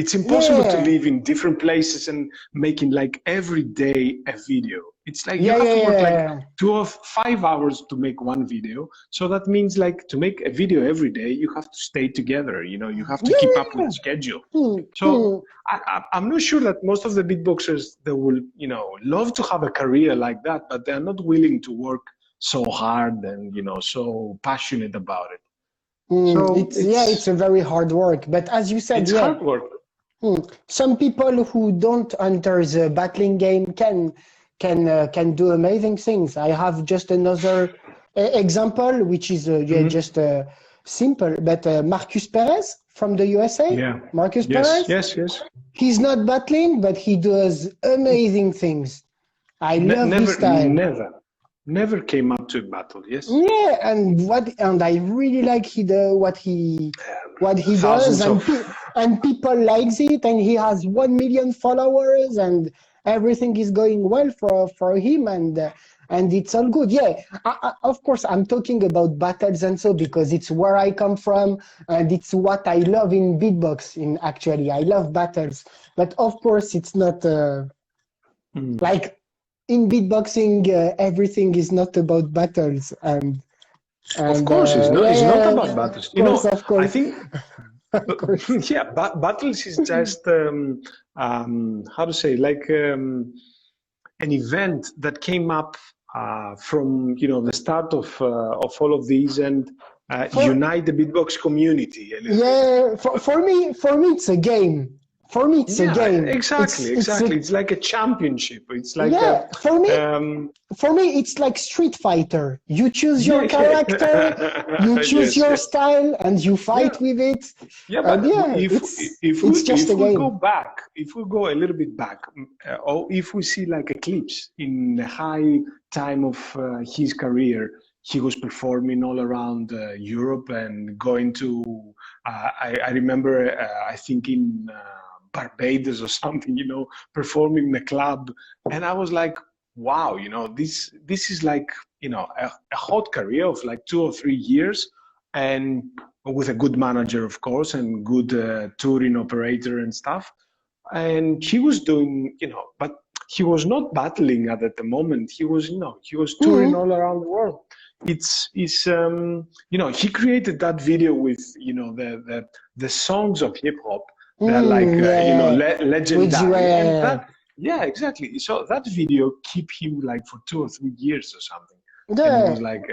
Speaker 1: it's impossible to
Speaker 2: yeah.
Speaker 1: live in different places and making like every day a video. It's like you
Speaker 2: Yeah,
Speaker 1: have to
Speaker 2: yeah,
Speaker 1: work like
Speaker 2: yeah.
Speaker 1: 5 hours to make one video. So that means like to make a video every day, you have to stay together. You know, you have to
Speaker 2: Yeah,
Speaker 1: keep up
Speaker 2: yeah,
Speaker 1: with
Speaker 2: yeah.
Speaker 1: the schedule.
Speaker 2: Hmm, hmm.
Speaker 1: So I'm not sure that most of the beatboxers they will, you know, love to have a career like that, but they're not willing to work so hard and you know so passionate about it. So
Speaker 2: It's yeah, it's a very hard work. But as you said,
Speaker 1: it's
Speaker 2: yeah,
Speaker 1: hard work.
Speaker 2: some people who don't enter the battling game can do amazing things. I have just another example, which is yeah,
Speaker 1: Mhm.
Speaker 2: just simple. But Marcus Perez from the USA,
Speaker 1: Yeah.
Speaker 2: Marcus
Speaker 1: Yes.
Speaker 2: Perez,
Speaker 1: Yes. Yes.
Speaker 2: he's not battling, but he does amazing things. I love his
Speaker 1: Never,
Speaker 2: style.
Speaker 1: never came up to a battle. Yes.
Speaker 2: Yeah, and I really like what he does,
Speaker 1: Thousands of.
Speaker 2: and people likes it, and he has 1 million followers, and everything is going well for him, and it's all good. Yeah, of course I'm talking about battles and so because it's where I come from, and it's what I love in beatbox. In actually, I love battles, but of course it's not.
Speaker 1: Mm.
Speaker 2: Like in beatboxing, everything is not about battles,
Speaker 1: Of
Speaker 2: and
Speaker 1: course, it's not.
Speaker 2: yeah,
Speaker 1: It's not
Speaker 2: yeah,
Speaker 1: about
Speaker 2: yeah,
Speaker 1: battles. You know,
Speaker 2: of
Speaker 1: I
Speaker 2: course,
Speaker 1: think
Speaker 2: of course.
Speaker 1: yeah, battles is just how to say like an event that came up from you know the start of all of these and
Speaker 2: For
Speaker 1: unite the beatbox community a little bit.
Speaker 2: yeah, for me, it's a game. For me, it's a
Speaker 1: Yeah,
Speaker 2: game.
Speaker 1: exactly,
Speaker 2: It's a
Speaker 1: exactly. It's like a championship. It's like a
Speaker 2: yeah.
Speaker 1: um,
Speaker 2: For me, it's like Street Fighter. You choose
Speaker 1: yeah,
Speaker 2: your character, you
Speaker 1: yeah.
Speaker 2: choose
Speaker 1: Yes,
Speaker 2: your
Speaker 1: yes.
Speaker 2: style, and you
Speaker 1: Yeah.
Speaker 2: fight with it.
Speaker 1: Yeah,
Speaker 2: And
Speaker 1: but
Speaker 2: yeah,
Speaker 1: if
Speaker 2: it's just a
Speaker 1: if we go
Speaker 2: game.
Speaker 1: back, if we go a little bit back, or if we see like a clips in the high time of his career, he was performing all around Europe and going to. I remember, I think in Barbados or something, you know, performing in the club, and I was like, wow, you know, this is like you know a hot career of like 2 or 3 years and with a good manager, of course, and good touring operator and stuff. And he was doing, you know, but he was not battling at the moment. He was, you know, he was touring
Speaker 2: Mhm.
Speaker 1: all around the world. It's you know, he created that video with, you know, the songs of hip hop. They're like,
Speaker 2: Yeah,
Speaker 1: you know,
Speaker 2: yeah. Which you
Speaker 1: legendary, and that, yeah, exactly. So that video keep him like for 2 or 3 years or something, and it was
Speaker 2: yeah.
Speaker 1: like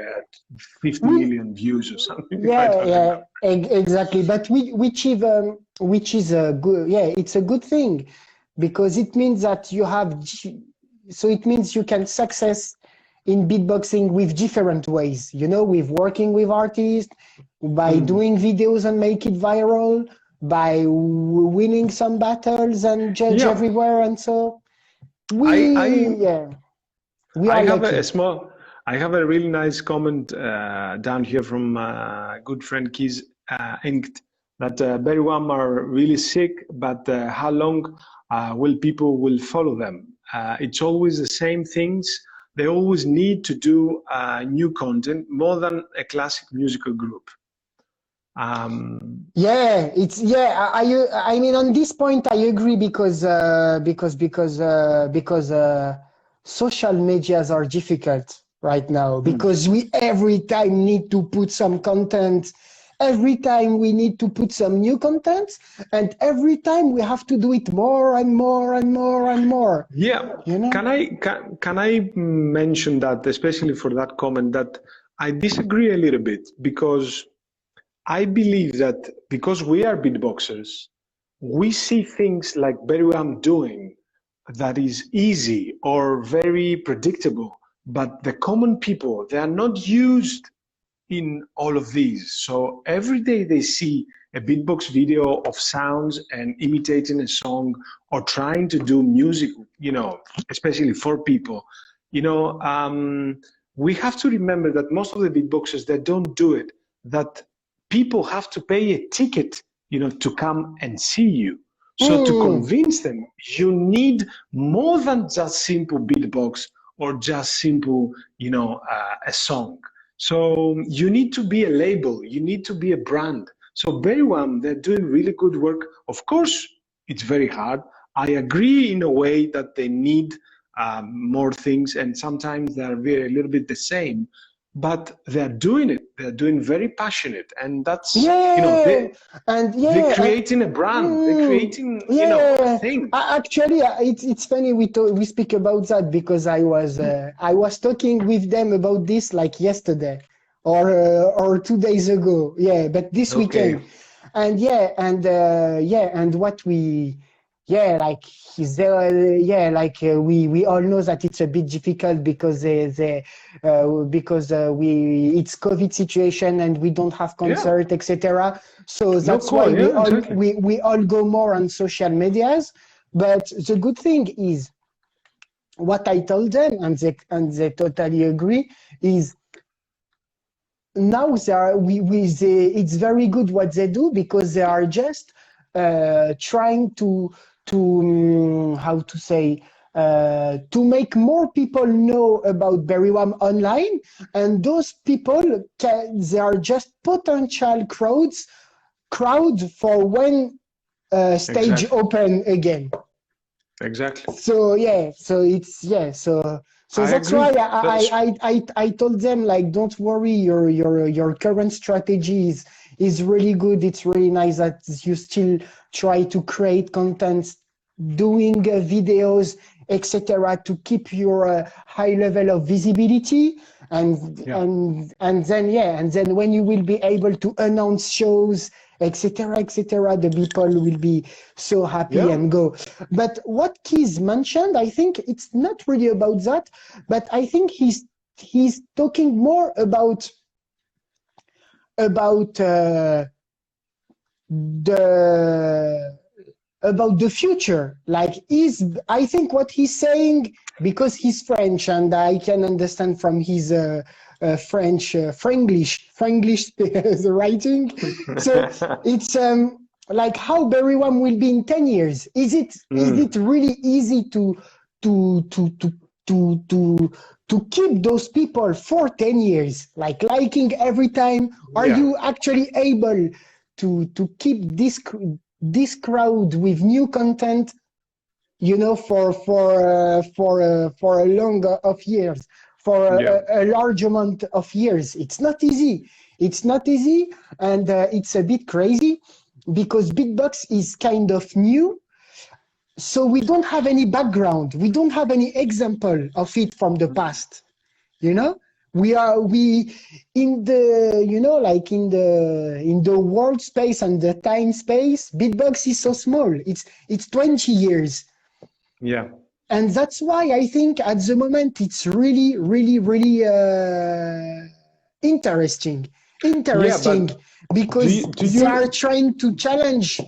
Speaker 1: 50
Speaker 2: We
Speaker 1: million views or something. I
Speaker 2: Yeah,
Speaker 1: don't
Speaker 2: yeah,
Speaker 1: remember.
Speaker 2: exactly. But which is a good, yeah, it's a good thing because it means that you have, so it means you can success in beatboxing with different ways, you know, with working with artists, by
Speaker 1: Mm.
Speaker 2: doing videos and make it viral, by winning some battles and judge
Speaker 1: Yeah,
Speaker 2: everywhere. And so
Speaker 1: I
Speaker 2: yeah, we
Speaker 1: I
Speaker 2: are
Speaker 1: have
Speaker 2: lucky.
Speaker 1: a small, I have a really nice comment down here from good friend Keys Inked that Berwam are really sick, but how long will people will follow them? It's always the same things. They always need to do new content more than a classic musical group. Um,
Speaker 2: Yeah, it's yeah. I mean, on this point, I agree because social medias are difficult right now
Speaker 1: hmm.
Speaker 2: because we every time need to put some content, every time we need to put some new content, and every time we have to do it more and more and more and more.
Speaker 1: Yeah,
Speaker 2: You know?
Speaker 1: can I mention that, especially for that comment, that I disagree a little bit because I believe that because we are beatboxers, we see things like Beruam doing that is easy or very predictable, but the common people, they are not used in all of these. So every day they see a beatbox video of sounds and imitating a song or trying to do music, you know, especially for people, you know, we have to remember that most of the beatboxers that don't do it, that people have to pay a ticket, you know, to come and see you. So to
Speaker 2: Mm,
Speaker 1: convince them, you need more than just simple beatbox or just simple, you know, a song. So you need to be a label, you need to be a brand. So Berrywam, they're doing really good work. Of course, it's very hard. I agree in a way that they need more things, and sometimes they're a little bit the same, but they're doing it. They're doing very passionate, and that's they're creating a brand. They're creating things.
Speaker 2: Actually, it's funny we speak about that because I was talking with them about this like yesterday or 2 days ago. Yeah, but this weekend, and and what we. Yeah, like he's there. Yeah, like we all know that it's a bit difficult because it's COVID situation and we don't have concert, etc. So that's why we all go more on social medias. But the good thing is, what I told them, and they totally agree, is now it's very good what they do because they are just trying to how to say to make more people know about Berrywam online, and those people they are just potential crowd for when stage open again.
Speaker 1: Exactly.
Speaker 2: So so that's why I told them, like, don't worry, your current strategy is really good. It's really nice that you still try to create content, doing videos, etc., to keep your high level of visibility, and then when you will be able to announce shows, etc., the people will be so happy and go. But what Keys mentioned, I think it's not really about that, but I think he's talking more about the future. Like, I think what he's saying, because he's French and I can understand from his French Franglish writing. So it's like how Berrywam will be in 10 years. Is it really easy to keep those people for 10 years, like liking every time? Are you actually able to keep this crowd with new content, for a long of years, for a large amount of years? It's not easy. And it's a bit crazy because Beatbox is kind of new. So we don't have any background. We don't have any example of it from the past, We in the, like in the world space and the time space, Beatbox is so small. It's 20 years.
Speaker 1: Yeah.
Speaker 2: And that's why I think at the moment it's really, really, really interesting because they are trying to challenge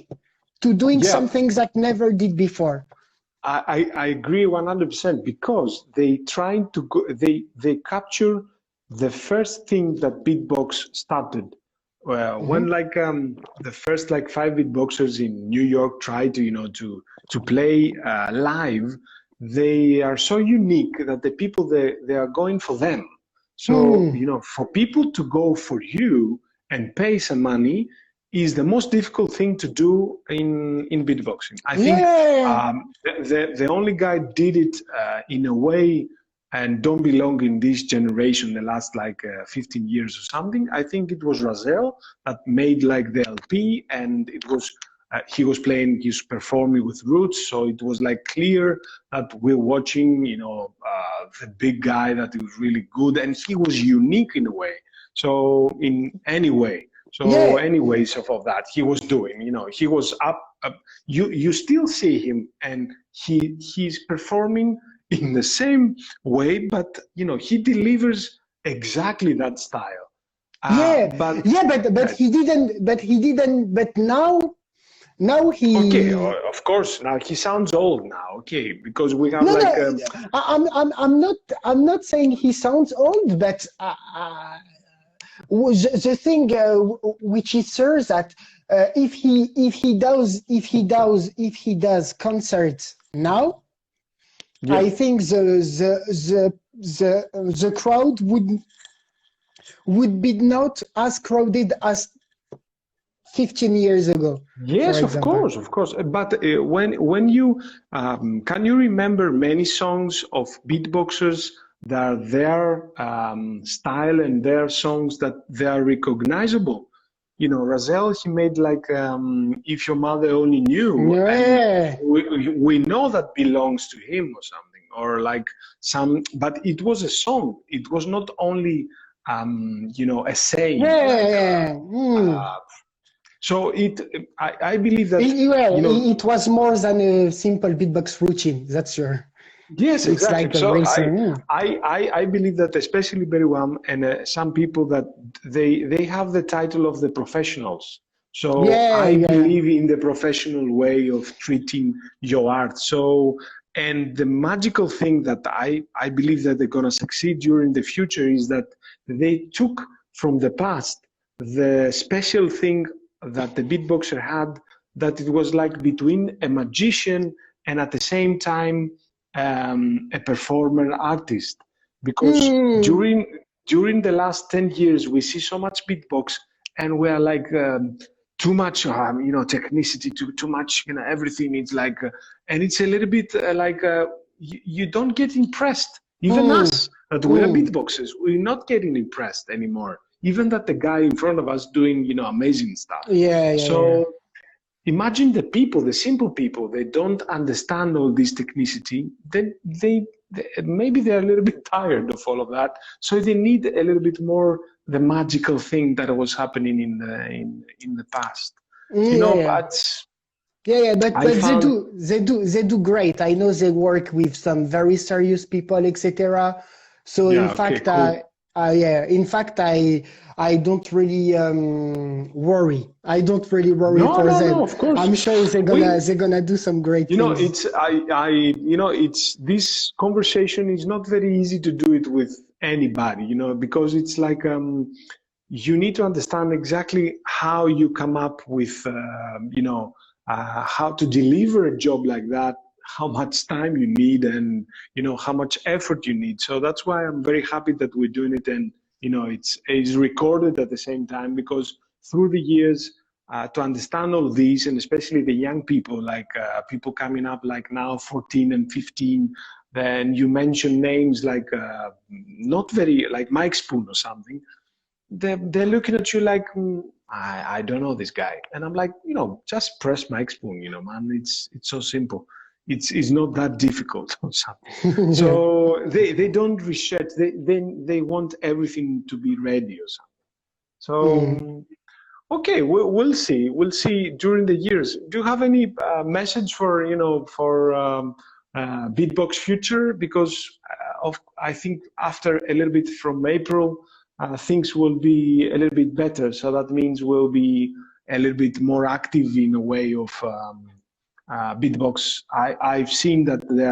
Speaker 2: to doing something that never did before.
Speaker 1: I agree 100% because they trying to go, they capture the first thing that Beatbox started. When the first 5 beatboxers in New York tried to play live, they are so unique that the people they are going for them. So for people to go for you and pay some money is the most difficult thing to do in beatboxing. I think the only guy did it in a way and don't belong in this generation the last 15 years or something. I think it was Razel that made the LP, and it was he was performing with Roots, so it was clear that we're watching the big guy that was really good, and he was unique in a way. So in any way. So anyways of that he was doing, he was up. You still see him, and he's performing in the same way, but he delivers exactly that style.
Speaker 2: But he didn't. But now he.
Speaker 1: Okay, of course. Now he sounds old now. Okay, because we have
Speaker 2: I'm not saying he sounds old, but the thing which is sure that if he does concerts now, I think the crowd would be not as crowded as 15 years ago, for
Speaker 1: Yes, of
Speaker 2: example.
Speaker 1: course, of course. But when you can you remember many songs of beatboxers that their style and their songs that they are recognizable? You know, Razel, he made like "If Your Mother Only Knew," and
Speaker 2: Yeah,
Speaker 1: we know that belongs to him or something, or like some. But it was a song. It was not only you know a saying like.
Speaker 2: yeah.
Speaker 1: Uh, so I believe that,
Speaker 2: Well,
Speaker 1: you know,
Speaker 2: it was more than a simple beatbox routine. That's sure.
Speaker 1: yes,
Speaker 2: It's
Speaker 1: exactly.
Speaker 2: like a
Speaker 1: So
Speaker 2: real song.
Speaker 1: I believe that especially very well, and some people that they have the title of the professionals. So
Speaker 2: Yeah,
Speaker 1: I
Speaker 2: yeah.
Speaker 1: believe in the professional way of treating your art. So, and the magical thing that I believe that they're gonna succeed during the future is that they took from the past the special thing that the beatboxer had, that it was like between a magician and at the same time a performer artist, because
Speaker 2: Mm,
Speaker 1: during the last 10 years we see so much beatbox and we are like too much you know technicity, too much, you know, everything is like and it's a little bit you don't get impressed, even
Speaker 2: mm,
Speaker 1: us that we are
Speaker 2: mm.
Speaker 1: beatboxers, we're not getting impressed anymore, even that the guy in front of us doing, you know, amazing stuff.
Speaker 2: Yeah, yeah, yeah.
Speaker 1: So imagine the people, the simple people, they don't understand all this technicity. Then they maybe they're a little bit tired of all of that. So they need a little bit more the magical thing that was happening in the past. You
Speaker 2: Yeah,
Speaker 1: know,
Speaker 2: yeah.
Speaker 1: but
Speaker 2: Yeah, yeah, but
Speaker 1: I found
Speaker 2: they do great. I know they work with some very serious people, etc. So in
Speaker 1: yeah, okay,
Speaker 2: fact,
Speaker 1: cool.
Speaker 2: yeah, in fact, I don't really worry. I don't really worry
Speaker 1: No,
Speaker 2: for
Speaker 1: no, no,
Speaker 2: them.
Speaker 1: of course.
Speaker 2: I'm sure
Speaker 1: We
Speaker 2: they're gonna do some great
Speaker 1: You know,
Speaker 2: things.
Speaker 1: you know, it's this conversation is not very easy to do it with anybody, you know, because it's like you need to understand exactly how you come up with, you know, how to deliver a job like that, how much time you need, and you know how much effort you need. So that's why I'm very happy that we're doing it, and you know, it's recorded at the same time, because through the years to understand all these, and especially the young people, like people coming up like now 14 and 15, then you mention names like not very like Mike Spoon or something, they're looking at you like I don't know this guy, and I'm like, you know, just press Mike Spoon, you know, man, it's so simple, it's not that difficult or something.
Speaker 2: Yeah.
Speaker 1: So they don't research, they want everything to be ready or something.
Speaker 2: Mm.
Speaker 1: So okay, we'll see. We'll see during the years. Do you have any message for, you know, for Beatbox future? Because I think after a little bit from April, things will be a little bit better. So that means we'll be a little bit more active in a way of Beatbox. I've seen that they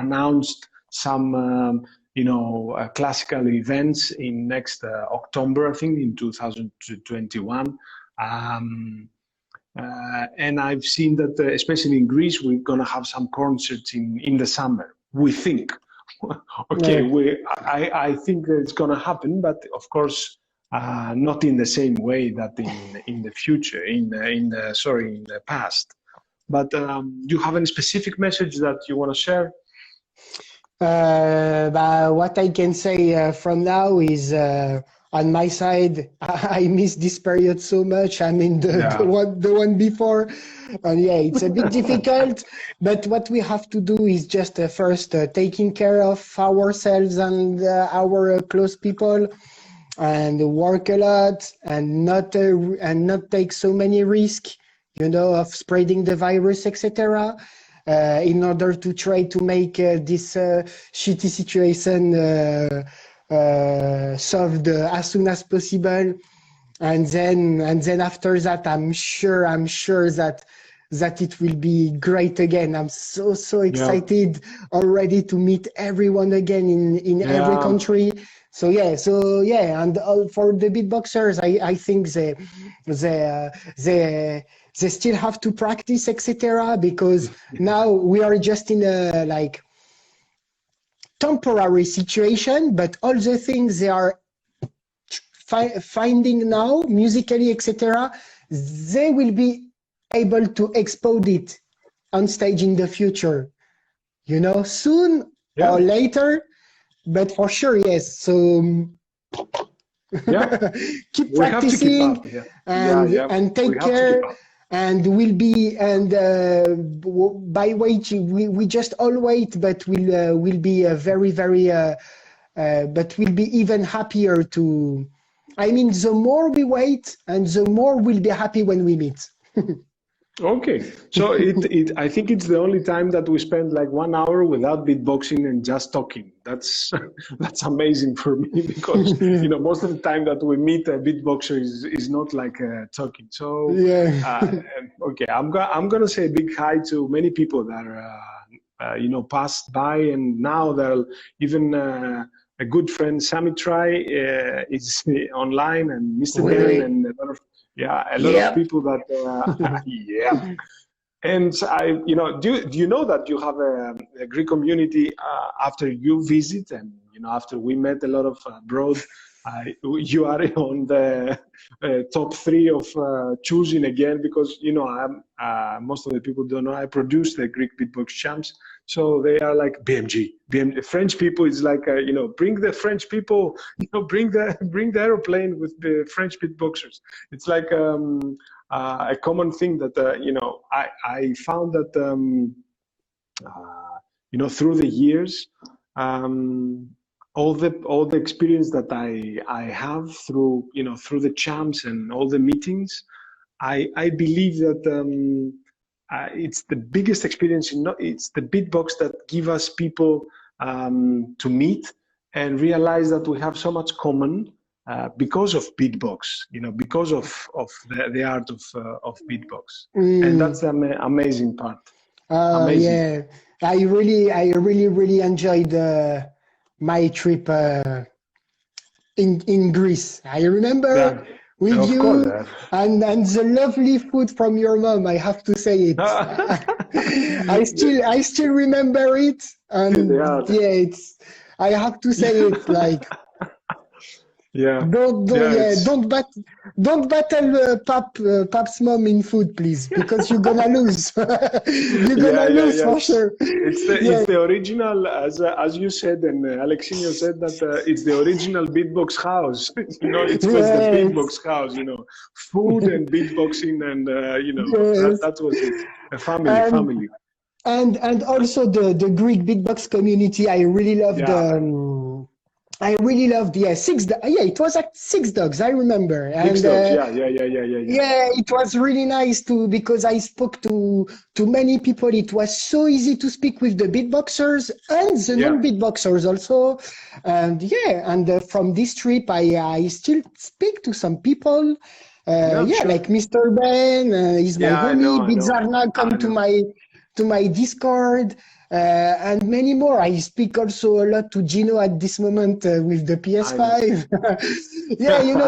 Speaker 1: announced some, you know, classical events in next October, I think, in 2021. Um, and I've seen that, especially in Greece, we're going to have some concerts in the summer. We think. Okay,
Speaker 2: Yeah.
Speaker 1: I think it's going to happen, but of course, not in the same way that in the future, in the past. But do you have any specific message that you want to share?
Speaker 2: But what I can say from now is on my side, I miss this period so much. I mean
Speaker 1: Yeah.
Speaker 2: the one before, and yeah, it's a bit difficult. But what we have to do is just first taking care of ourselves and our close people, and work a lot, and not take so many risks, you know, of spreading the virus, etc. In order to try to make this shitty situation solved as soon as possible, and then after that, I'm sure that it will be great again. I'm so
Speaker 1: Yeah.
Speaker 2: excited already to meet everyone again in every
Speaker 1: Yeah.
Speaker 2: country. So yeah, and for the beatboxers, I think they they still have to practice, etc. Because now we are just in a like temporary situation, but all the things they are finding now, musically, etc., they will be able to expose it on stage in the future, soon or later, but for sure, yes. So keep
Speaker 1: we have to keep
Speaker 2: practicing
Speaker 1: up.
Speaker 2: and take care. And we'll be by waiting, we just all wait, but we'll be very very but we'll be even happier to. I mean, the more we wait, and the more we'll be happy when we meet.
Speaker 1: Okay, so I think it's the only time that we spend like 1 hour without beatboxing and just talking. That's amazing for me, because most of the time that we meet a beatboxer is not like talking. So okay, I'm gonna say a big hi to many people that are passed by, and now they're even a good friend Sami Try is online, and Mr. Dan, and a lot of people that and do you know that you have a Greek community after you visit, and after we met a lot of abroad, you are on the top 3 of choosing again, because I'm most of the people don't know I produce the Greek Beatbox Champs. So they are like BMG. French people is like bring the French people, bring the airplane with the French beatboxers. It's like a common thing that I found that through the years, all the experience that I have through through the champs and all the meetings, I believe that it's the biggest experience. It's the beatbox that give us people to meet and realize that we have so much common because of beatbox. Because of the art of beatbox, and that's the amazing part. Amazing.
Speaker 2: Yeah, I really enjoyed my trip in Greece. I remember. With you, and the lovely food from your mom, I have to say it. I still remember it, and I have to say it, like. Don't battle Pap's mom in food, please, because you're gonna lose. You're gonna lose for sure.
Speaker 1: It's the original, as you said, and Alexinho said that it's the original beatbox house. It was the beatbox house. Food and beatboxing, and that was it. A family.
Speaker 2: And also the Greek beatbox community. I really loved. I really loved, it was like 6 dogs, I remember. And,
Speaker 1: 6 dogs,
Speaker 2: Yeah, it was really nice because I spoke to many people. It was so easy to speak with the beatboxers and the non-beatboxers also. And from this trip, I still speak to some people. Like Mr. Ben, he's my homie. Bizarna come to my Discord. And many more. I speak also a lot to Gino at this moment with the PS5.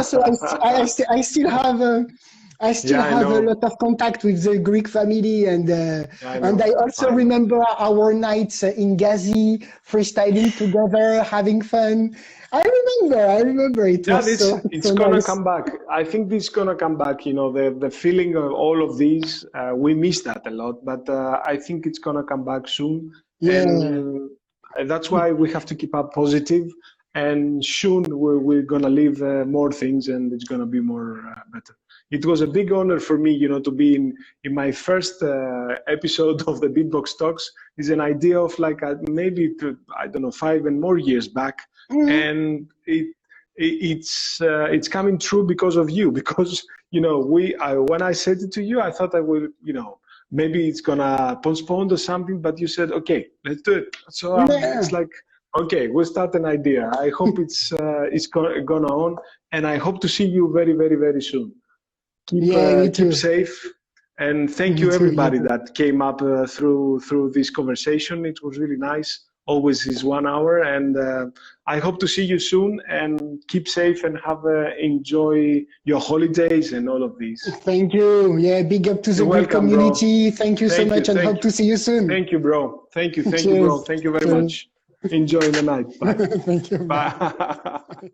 Speaker 2: So I still have a lot of contact with the Greek family, and I also remember our nights in Gazi, freestyling together, having fun. I remember it.
Speaker 1: It's gonna come back. I think this is gonna come back. The feeling of all of these, we miss that a lot, but I think it's gonna come back soon. And that's why we have to keep up positive. And soon we're gonna live more things, and it's gonna be more better. It was a big honor for me, to be in my first episode of the Beatbox Talks. Is an idea of like maybe 5 and more years back. And it's coming true because of you, because when I said it to you, I thought I will maybe it's gonna postpone or something, but you said okay, let's do it. So it's like okay, we'll start an idea. I hope it's gonna on, and I hope to see you very very very soon. Keep safe, and thank you everybody that came up through this conversation. It was really nice. Always is 1 hour, and I hope to see you soon, and keep safe and enjoy your holidays and all of these.
Speaker 2: Thank you. Big up to the Greek community. Bro. Thank you so much, and hope to see you soon.
Speaker 1: Thank you, bro. Thank you, bro. Thank you very much. Enjoy the night. Bye.
Speaker 2: Thank you.
Speaker 1: Bye.